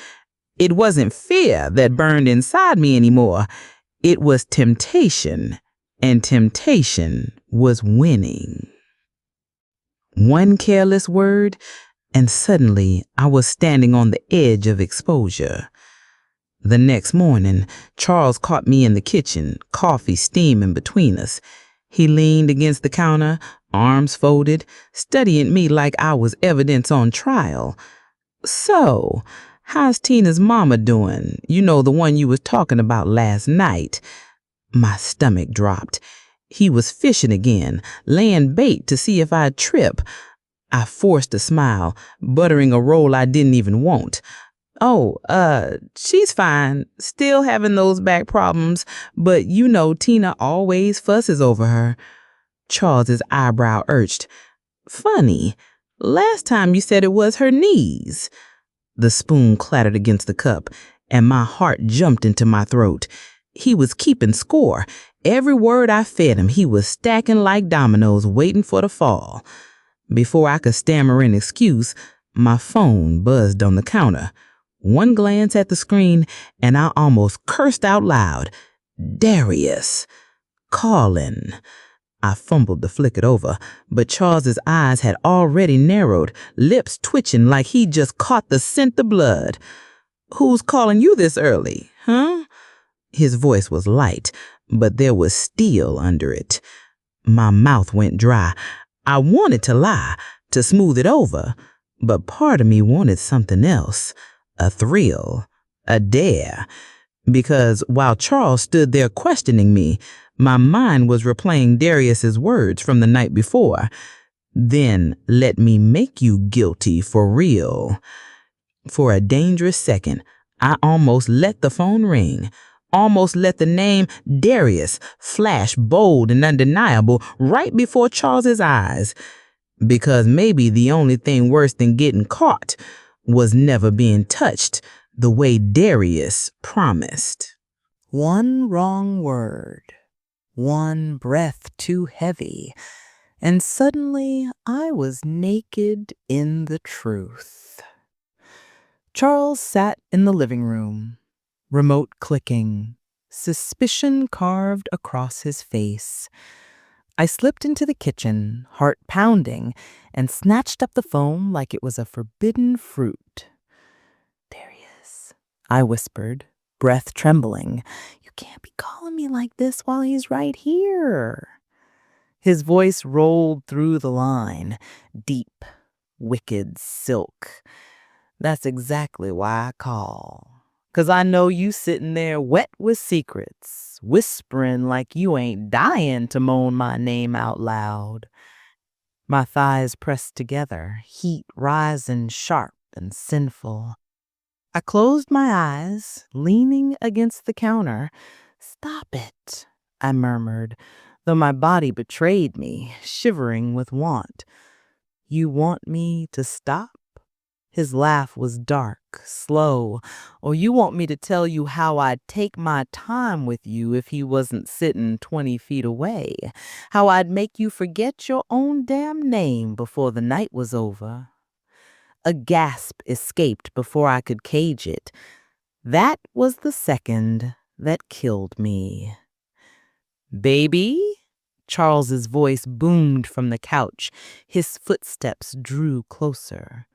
It wasn't fear that burned inside me anymore. It was temptation, and temptation was winning. One careless word, and suddenly I was standing on the edge of exposure. The next morning, Charles caught me in the kitchen, coffee steaming between us. He leaned against the counter, arms folded, studying me like I was evidence on trial. "So, how's Tina's mama doing? You know, the one you was talking about last night." My stomach dropped. He was fishing again, laying bait to see if I'd trip. I forced a smile, buttering a roll I didn't even want. "Oh, she's fine, still having those back problems, but you know Tina always fusses over her." Charles's eyebrow arched. "Funny, last time you said it was her knees." The spoon clattered against the cup, and my heart jumped into my throat. He was keeping score. Every word I fed him, he was stacking like dominoes, waiting for the fall. Before I could stammer an excuse, my phone buzzed on the counter. One glance at the screen, and I almost cursed out loud. Darius. Calling. I fumbled to flick it over, but Charles's eyes had already narrowed, lips twitching like he'd just caught the scent of blood. "Who's calling you this early, huh?" His voice was light, but there was steel under it. My mouth went dry. I wanted to lie, to smooth it over, but part of me wanted something else. A thrill, a dare. Because while Charles stood there questioning me, my mind was replaying Darius's words from the night before. "Then let me make you guilty for real." For a dangerous second, I almost let the phone ring, almost let the name Darius flash bold and undeniable right before Charles's eyes. Because maybe the only thing worse than getting caught was never being touched the way Darius promised. One wrong word, one breath too heavy, and suddenly I was naked in the truth. Charles sat in the living room, remote clicking, suspicion carved across his face. I slipped into the kitchen, heart pounding, and snatched up the phone like it was a forbidden fruit. "Darius," I whispered, breath trembling. "You can't be calling me like this while he's right here." His voice rolled through the line, deep, wicked silk. "That's exactly why I call. 'Cause I know you sitting there wet with secrets, whispering like you ain't dying to moan my name out loud." My thighs pressed together, heat rising sharp and sinful. I closed my eyes, leaning against the counter. "Stop it," I murmured, though my body betrayed me, shivering with want. "You want me to stop?" His laugh was dark, slow. "Or you want me to tell you how I'd take my time with you if he wasn't sitting 20 feet away? How I'd make you forget your own damn name before the night was over?" A gasp escaped before I could cage it. That was the second that killed me. "Baby?" Charles's voice boomed from the couch. His footsteps drew closer.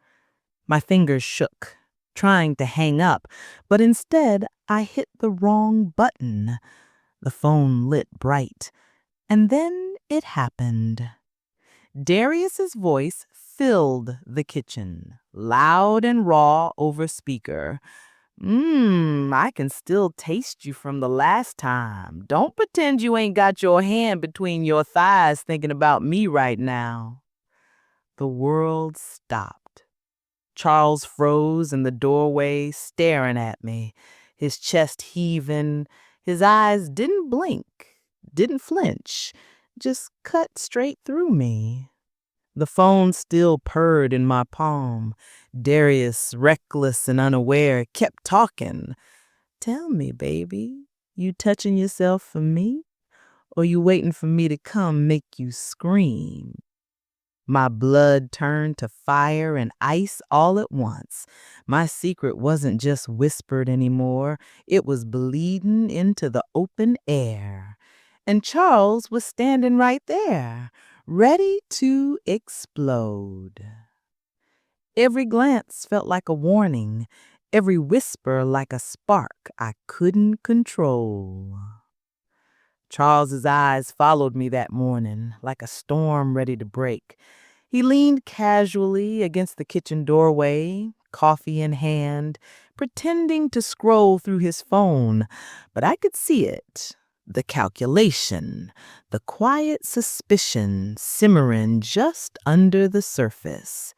My fingers shook, trying to hang up, but instead I hit the wrong button. The phone lit bright, and then it happened. Darius's voice filled the kitchen, loud and raw over speaker. I can still taste you from the last time. Don't pretend you ain't got your hand between your thighs thinking about me right now." The world stopped. Charles froze in the doorway, staring at me, his chest heaving. His eyes didn't blink, didn't flinch, just cut straight through me. The phone still purred in my palm. Darius, reckless and unaware, kept talking. "Tell me, baby, you touching yourself for me? Or you waiting for me to come make you scream?" My blood turned to fire and ice all at once. My secret wasn't just whispered anymore. It was bleeding into the open air. And Charles was standing right there, ready to explode. Every glance felt like a warning, every whisper like a spark I couldn't control. Charles's eyes followed me that morning, like a storm ready to break. He leaned casually against the kitchen doorway, coffee in hand, pretending to scroll through his phone, but I could see it. The calculation, the quiet suspicion simmering just under the surface.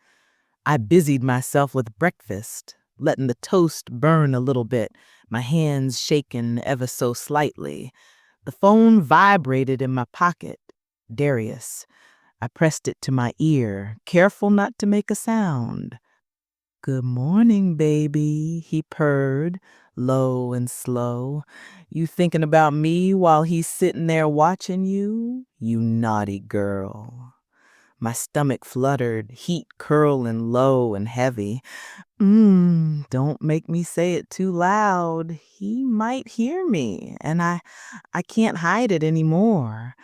I busied myself with breakfast, letting the toast burn a little bit, my hands shaking ever so slightly. The phone vibrated in my pocket. Darius. I pressed it to my ear, careful not to make a sound. "Good morning, baby," he purred, low and slow. "You thinking about me while he's sitting there watching you? You naughty girl." My stomach fluttered, heat curling low and heavy. Don't make me say it too loud. He might hear me, and I can't hide it anymore."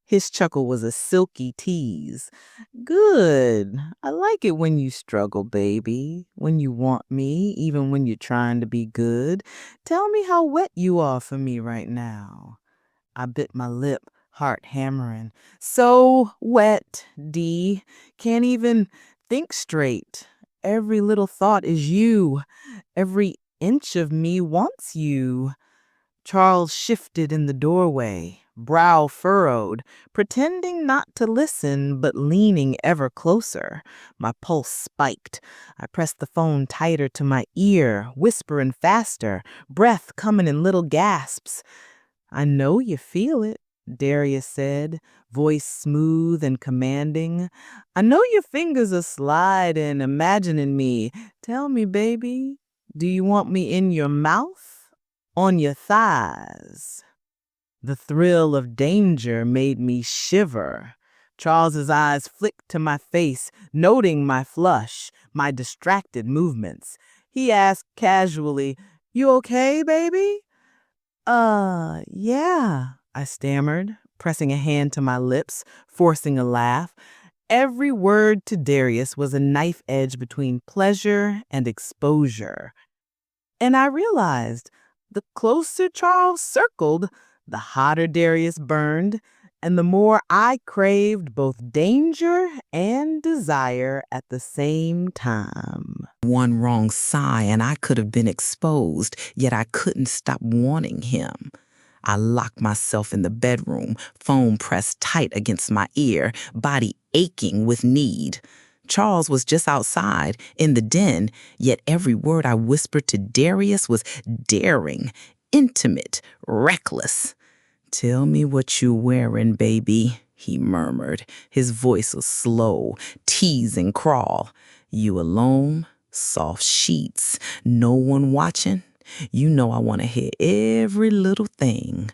His chuckle was a silky tease. "Good. I like it when you struggle, baby. When you want me, even when you're trying to be good. Tell me how wet you are for me right now." I bit my lip, heart hammering. "So wet, D. Can't even think straight. Every little thought is you. Every inch of me wants you." Charles shifted in the doorway, brow furrowed, pretending not to listen but leaning ever closer. My pulse spiked. I pressed the phone tighter to my ear, whispering faster, breath coming in little gasps. "I know you feel it," Darius said, voice smooth and commanding. "I know your fingers are sliding, imagining me. Tell me, baby, do you want me in your mouth? On your thighs?" The thrill of danger made me shiver. Charles's eyes flicked to my face, noting my flush, my distracted movements. He asked casually, "You okay, baby?" Yeah," I stammered, pressing a hand to my lips, forcing a laugh. Every word to Darius was a knife edge between pleasure and exposure. And I realized The closer Charles circled, the hotter Darius burned, and the more I craved both danger and desire at the same time. One wrong sigh and I could have been exposed, yet I couldn't stop wanting him. I locked myself in the bedroom, phone pressed tight against my ear, body aching with need. Charles was just outside, in the den, yet every word I whispered to Darius was daring, intimate, reckless. "Tell me what you wearing, baby," he murmured. His voice was slow, teasing crawl. "You alone? Soft sheets? No one watching? You know I want to hear every little thing."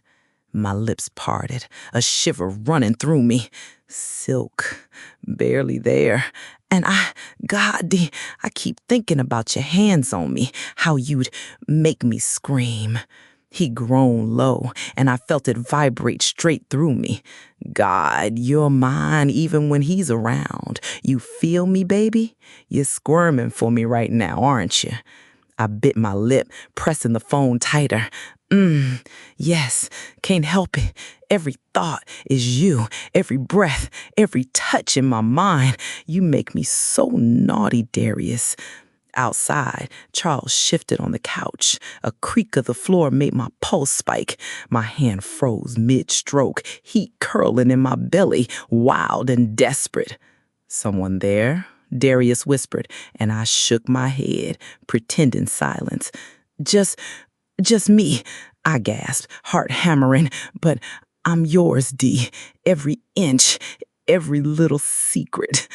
My lips parted, a shiver running through me. Silk, barely there. And I keep thinking about your hands on me, how you'd make me scream. He groaned low, and I felt it vibrate straight through me. "God, you're mine even when he's around. You feel me, baby? You're squirming for me right now, aren't you?" I bit my lip, pressing the phone tighter. Yes, can't help it. Every thought is you, every breath, every touch in my mind. You make me so naughty, Darius. Outside, Charles shifted on the couch. A creak of the floor made my pulse spike. My hand froze mid-stroke, heat curling in my belly, wild and desperate. "Someone there?" Darius whispered, and I shook my head, pretending silence. Just me," I gasped, heart hammering. "But I'm yours, D. Every inch, every little secret."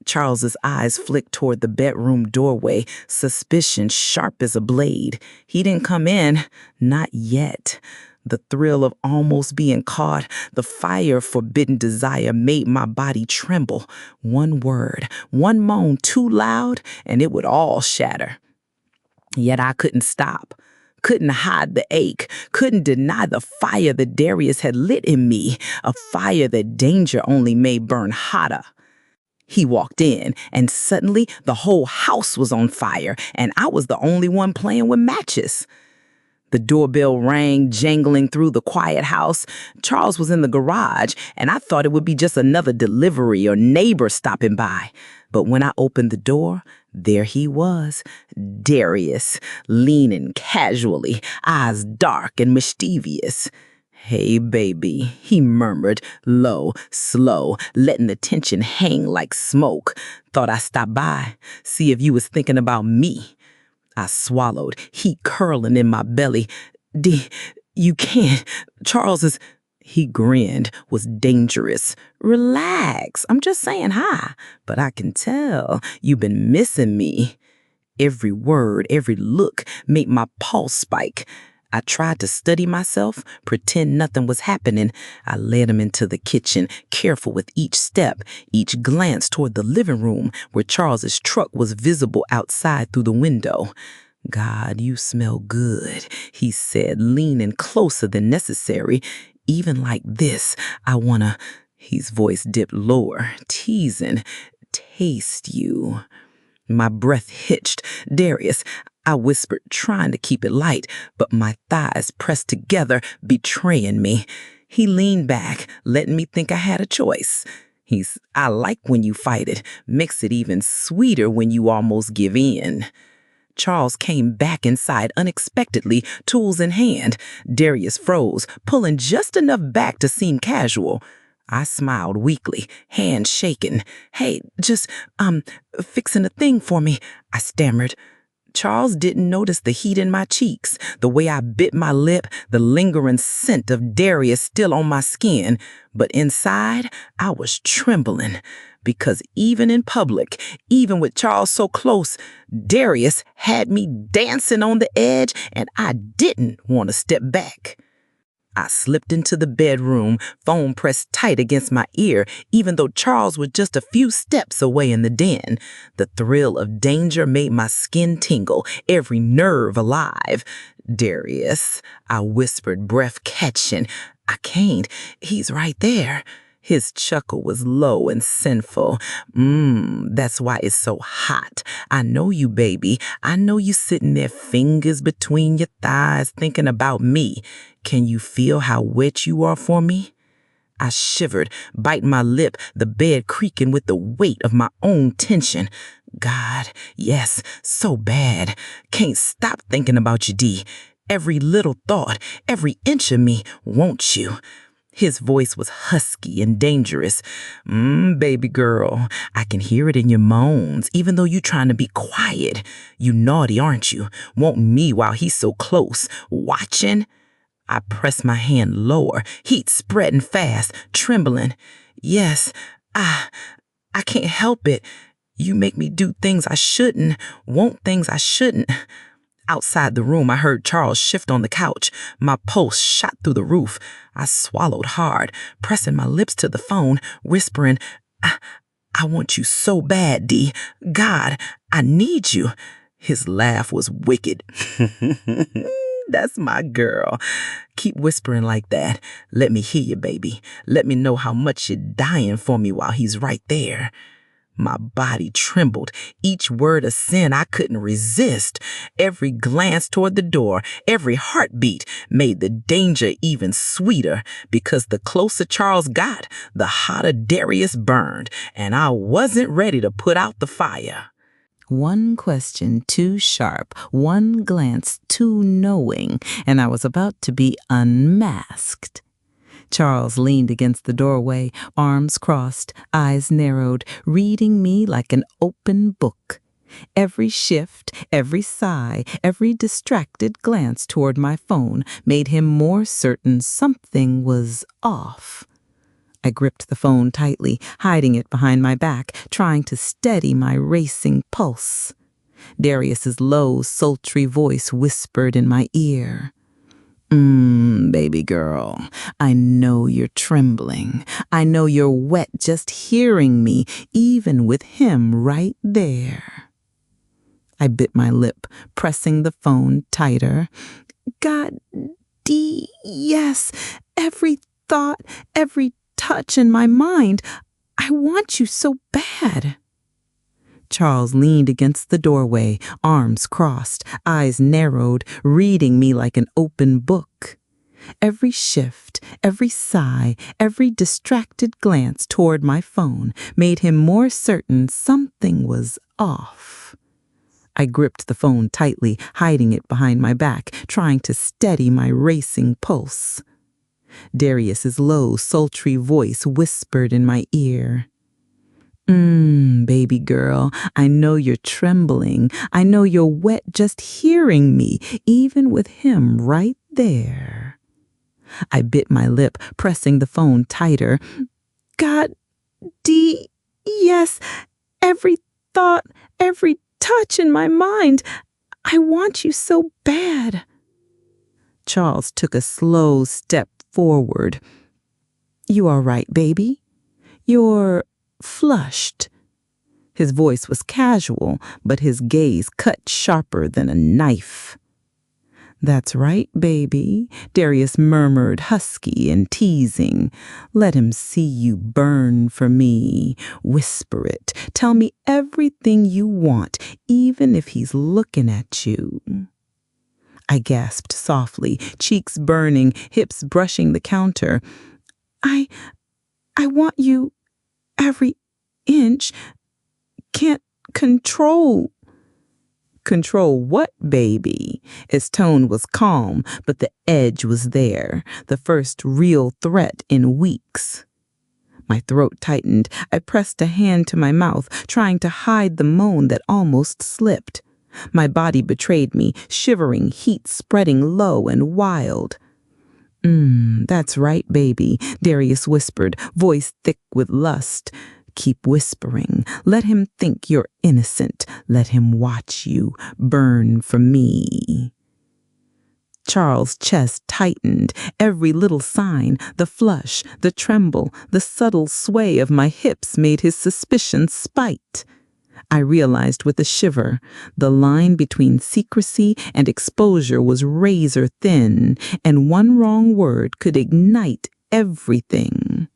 Charles's eyes flicked toward the bedroom doorway, suspicion sharp as a blade. He didn't come in, not yet. The thrill of almost being caught, the fire of forbidden desire made my body tremble. One word, one moan too loud, and it would all shatter. Yet I couldn't stop. Couldn't hide the ache, couldn't deny the fire that Darius had lit in me, a fire that danger only made burn hotter. He walked in, and suddenly the whole house was on fire, and I was the only one playing with matches. The doorbell rang, jangling through the quiet house. Charles was in the garage, and I thought it would be just another delivery or neighbor stopping by. But when I opened the door, there he was, Darius, leaning casually, eyes dark and mischievous. "Hey, baby," he murmured, low, slow, letting the tension hang like smoke. "Thought I'd stop by, see if you was thinking about me." I swallowed, heat curling in my belly. You can't. Charles is..." He grinned, was dangerous. "Relax, I'm just saying hi, but I can tell you've been missing me." Every word, every look made my pulse spike. I tried to study myself, pretend nothing was happening. I led him into the kitchen, careful with each step, each glance toward the living room where Charles's truck was visible outside through the window. "God, you smell good," he said, leaning closer than necessary. "Even like this, I wanna..." His voice dipped lower, teasing, "taste you." My breath hitched. "Darius," I whispered, trying to keep it light, but my thighs pressed together, betraying me. He leaned back, letting me think I had a choice. "I like when you fight it. Makes it even sweeter when you almost give in." Charles came back inside unexpectedly, tools in hand. Darius froze, pulling just enough back to seem casual. I smiled weakly, hands shaking. "Hey, just, fixing a thing for me," I stammered. Charles didn't notice the heat in my cheeks, the way I bit my lip, the lingering scent of Darius still on my skin. But inside, I was trembling. Because even in public, even with Charles so close, Darius had me dancing on the edge, and I didn't want to step back. I slipped into the bedroom, phone pressed tight against my ear, even though Charles was just a few steps away in the den. The thrill of danger made my skin tingle, every nerve alive. "Darius," I whispered, breath catching. "I can't. He's right there." His chuckle was low and sinful. That's why it's so hot. I know you, baby. I know you sitting there, fingers between your thighs, thinking about me. Can you feel how wet you are for me? I shivered, biting my lip, the bed creaking with the weight of my own tension. God, yes, so bad. Can't stop thinking about you, D. Every little thought, every inch of me, won't you? His voice was husky and dangerous. Baby girl, I can hear it in your moans, even though you're trying to be quiet. You naughty, aren't you? Want me while he's so close, watching? I pressed my hand lower, heat spreading fast, trembling. Yes, I can't help it. You make me do things I shouldn't, want things I shouldn't. Outside the room, I heard Charles shift on the couch. My pulse shot through the roof. I swallowed hard, pressing my lips to the phone, whispering, I want you so bad, D. God, I need you. His laugh was wicked. That's my girl. Keep whispering like that. Let me hear you, baby. Let me know how much you're dying for me while he's right there. My body trembled, each word a sin I couldn't resist. Every glance toward the door, every heartbeat made the danger even sweeter, because the closer Charles got, the hotter Darius burned, and I wasn't ready to put out the fire. One question too sharp, one glance too knowing, and I was about to be unmasked. Charles leaned against the doorway, arms crossed, eyes narrowed, reading me like an open book. Every shift, every sigh, every distracted glance toward my phone made him more certain something was off. I gripped the phone tightly, hiding it behind my back, trying to steady my racing pulse. Darius's low, sultry voice whispered in my ear. Baby girl, I know you're trembling. I know you're wet just hearing me, even with him right there. I bit my lip, pressing the phone tighter. God, D, yes, every thought, every touch in my mind. I want you so bad. Charles leaned against the doorway, arms crossed, eyes narrowed, reading me like an open book. Every shift, every sigh, every distracted glance toward my phone made him more certain something was off. I gripped the phone tightly, hiding it behind my back, trying to steady my racing pulse. Darius's low, sultry voice whispered in my ear. Baby girl, I know you're trembling. I know you're wet just hearing me, even with him right there. I bit my lip, pressing the phone tighter. God, D, yes, every thought, every touch in my mind. I want you so bad. Charles took a slow step forward. You all right, baby? You're flushed. His voice was casual, but his gaze cut sharper than a knife. That's right, baby, Darius murmured, husky and teasing. Let him see you burn for me. Whisper it. Tell me everything you want, even if he's looking at you. I gasped softly, cheeks burning, hips brushing the counter. I want you every inch. Can't control. Control what, baby? His tone was calm, but the edge was there, the first real threat in weeks. My throat tightened. I pressed a hand to my mouth, trying to hide the moan that almost slipped. My body betrayed me, shivering, heat spreading low and wild. That's right, baby, Darius whispered, voice thick with lust. Keep whispering. Let him think you're innocent. Let him watch you burn for me. Charles' chest tightened, every little sign, the flush, the tremble, the subtle sway of my hips made his suspicion spite. I realized with a shiver, the line between secrecy and exposure was razor thin, and one wrong word could ignite everything.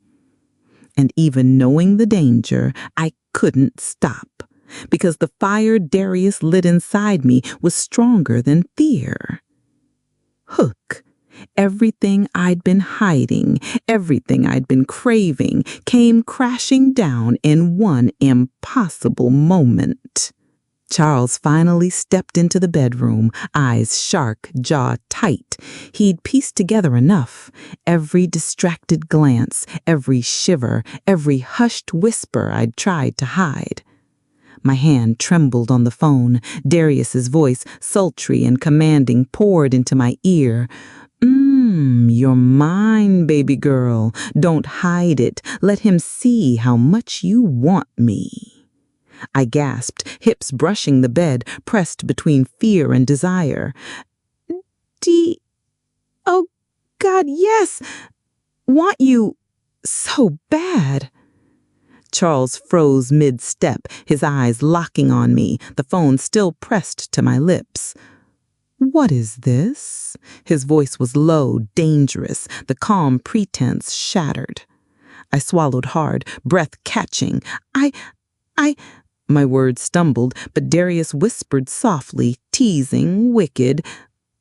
And even knowing the danger, I couldn't stop, because the fire Darius lit inside me was stronger than fear. Hook. Everything I'd been hiding, everything I'd been craving, came crashing down in one impossible moment. Charles finally stepped into the bedroom, eyes sharp, jaw tight. He'd pieced together enough. Every distracted glance, every shiver, every hushed whisper I'd tried to hide. My hand trembled on the phone. Darius's voice, sultry and commanding, poured into my ear. You're mine, baby girl. Don't hide it. Let him see how much you want me. I gasped, hips brushing the bed, pressed between fear and desire. Oh, God, yes. Want you so bad. Charles froze mid-step, his eyes locking on me, the phone still pressed to my lips. What is this? His voice was low, dangerous, the calm pretense shattered. I swallowed hard, breath catching. My words stumbled, but Darius whispered softly, teasing, wicked.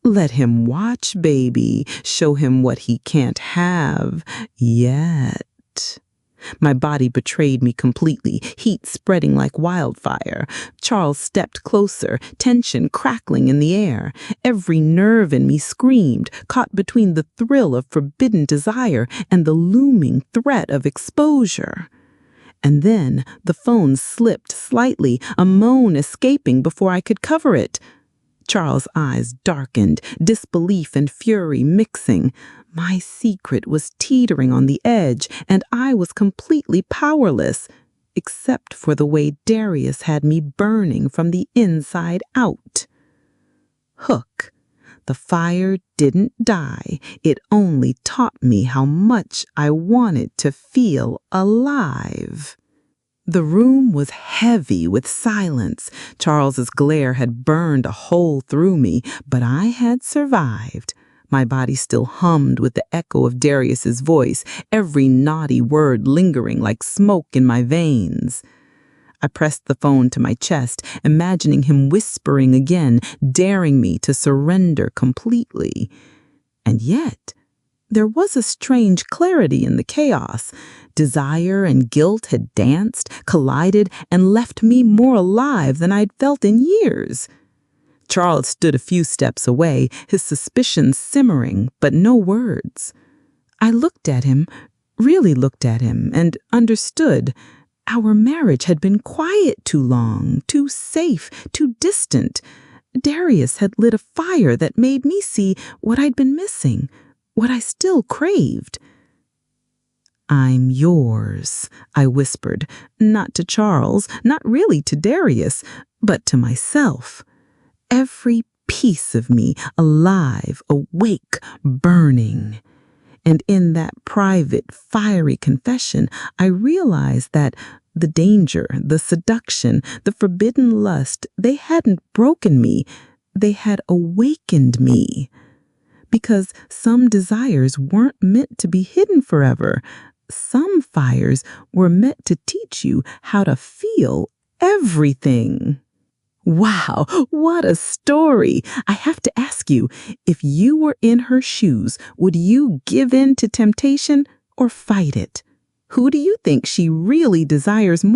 Let him watch, baby. Show him what he can't have yet. My body betrayed me completely, heat spreading like wildfire. Charles stepped closer, tension crackling in the air. Every nerve in me screamed, caught between the thrill of forbidden desire and the looming threat of exposure. And then the phone slipped slightly, a moan escaping before I could cover it. Charles' eyes darkened, disbelief and fury mixing. My secret was teetering on the edge, and I was completely powerless, except for the way Darius had me burning from the inside out. Hook. The fire didn't die. It only taught me how much I wanted to feel alive. The room was heavy with silence. Charles's glare had burned a hole through me, but I had survived. My body still hummed with the echo of Darius's voice, every naughty word lingering like smoke in my veins. I pressed the phone to my chest, imagining him whispering again, daring me to surrender completely. And yet, there was a strange clarity in the chaos. Desire and guilt had danced, collided, and left me more alive than I'd felt in years. Charles stood a few steps away, his suspicions simmering, but no words. I looked at him, really looked at him, and understood. Our marriage had been quiet too long, too safe, too distant. Darius had lit a fire that made me see what I'd been missing, what I still craved. I'm yours, I whispered, not to Charles, not really to Darius, but to myself. Every piece of me alive, awake, burning. And in that private, fiery confession, I realized that the danger, the seduction, the forbidden lust, they hadn't broken me, they had awakened me. Because some desires weren't meant to be hidden forever. Some fires were meant to teach you how to feel everything. Wow, what a story! I have to ask you, if you were in her shoes, would you give in to temptation or fight it? Who do you think she really desires more?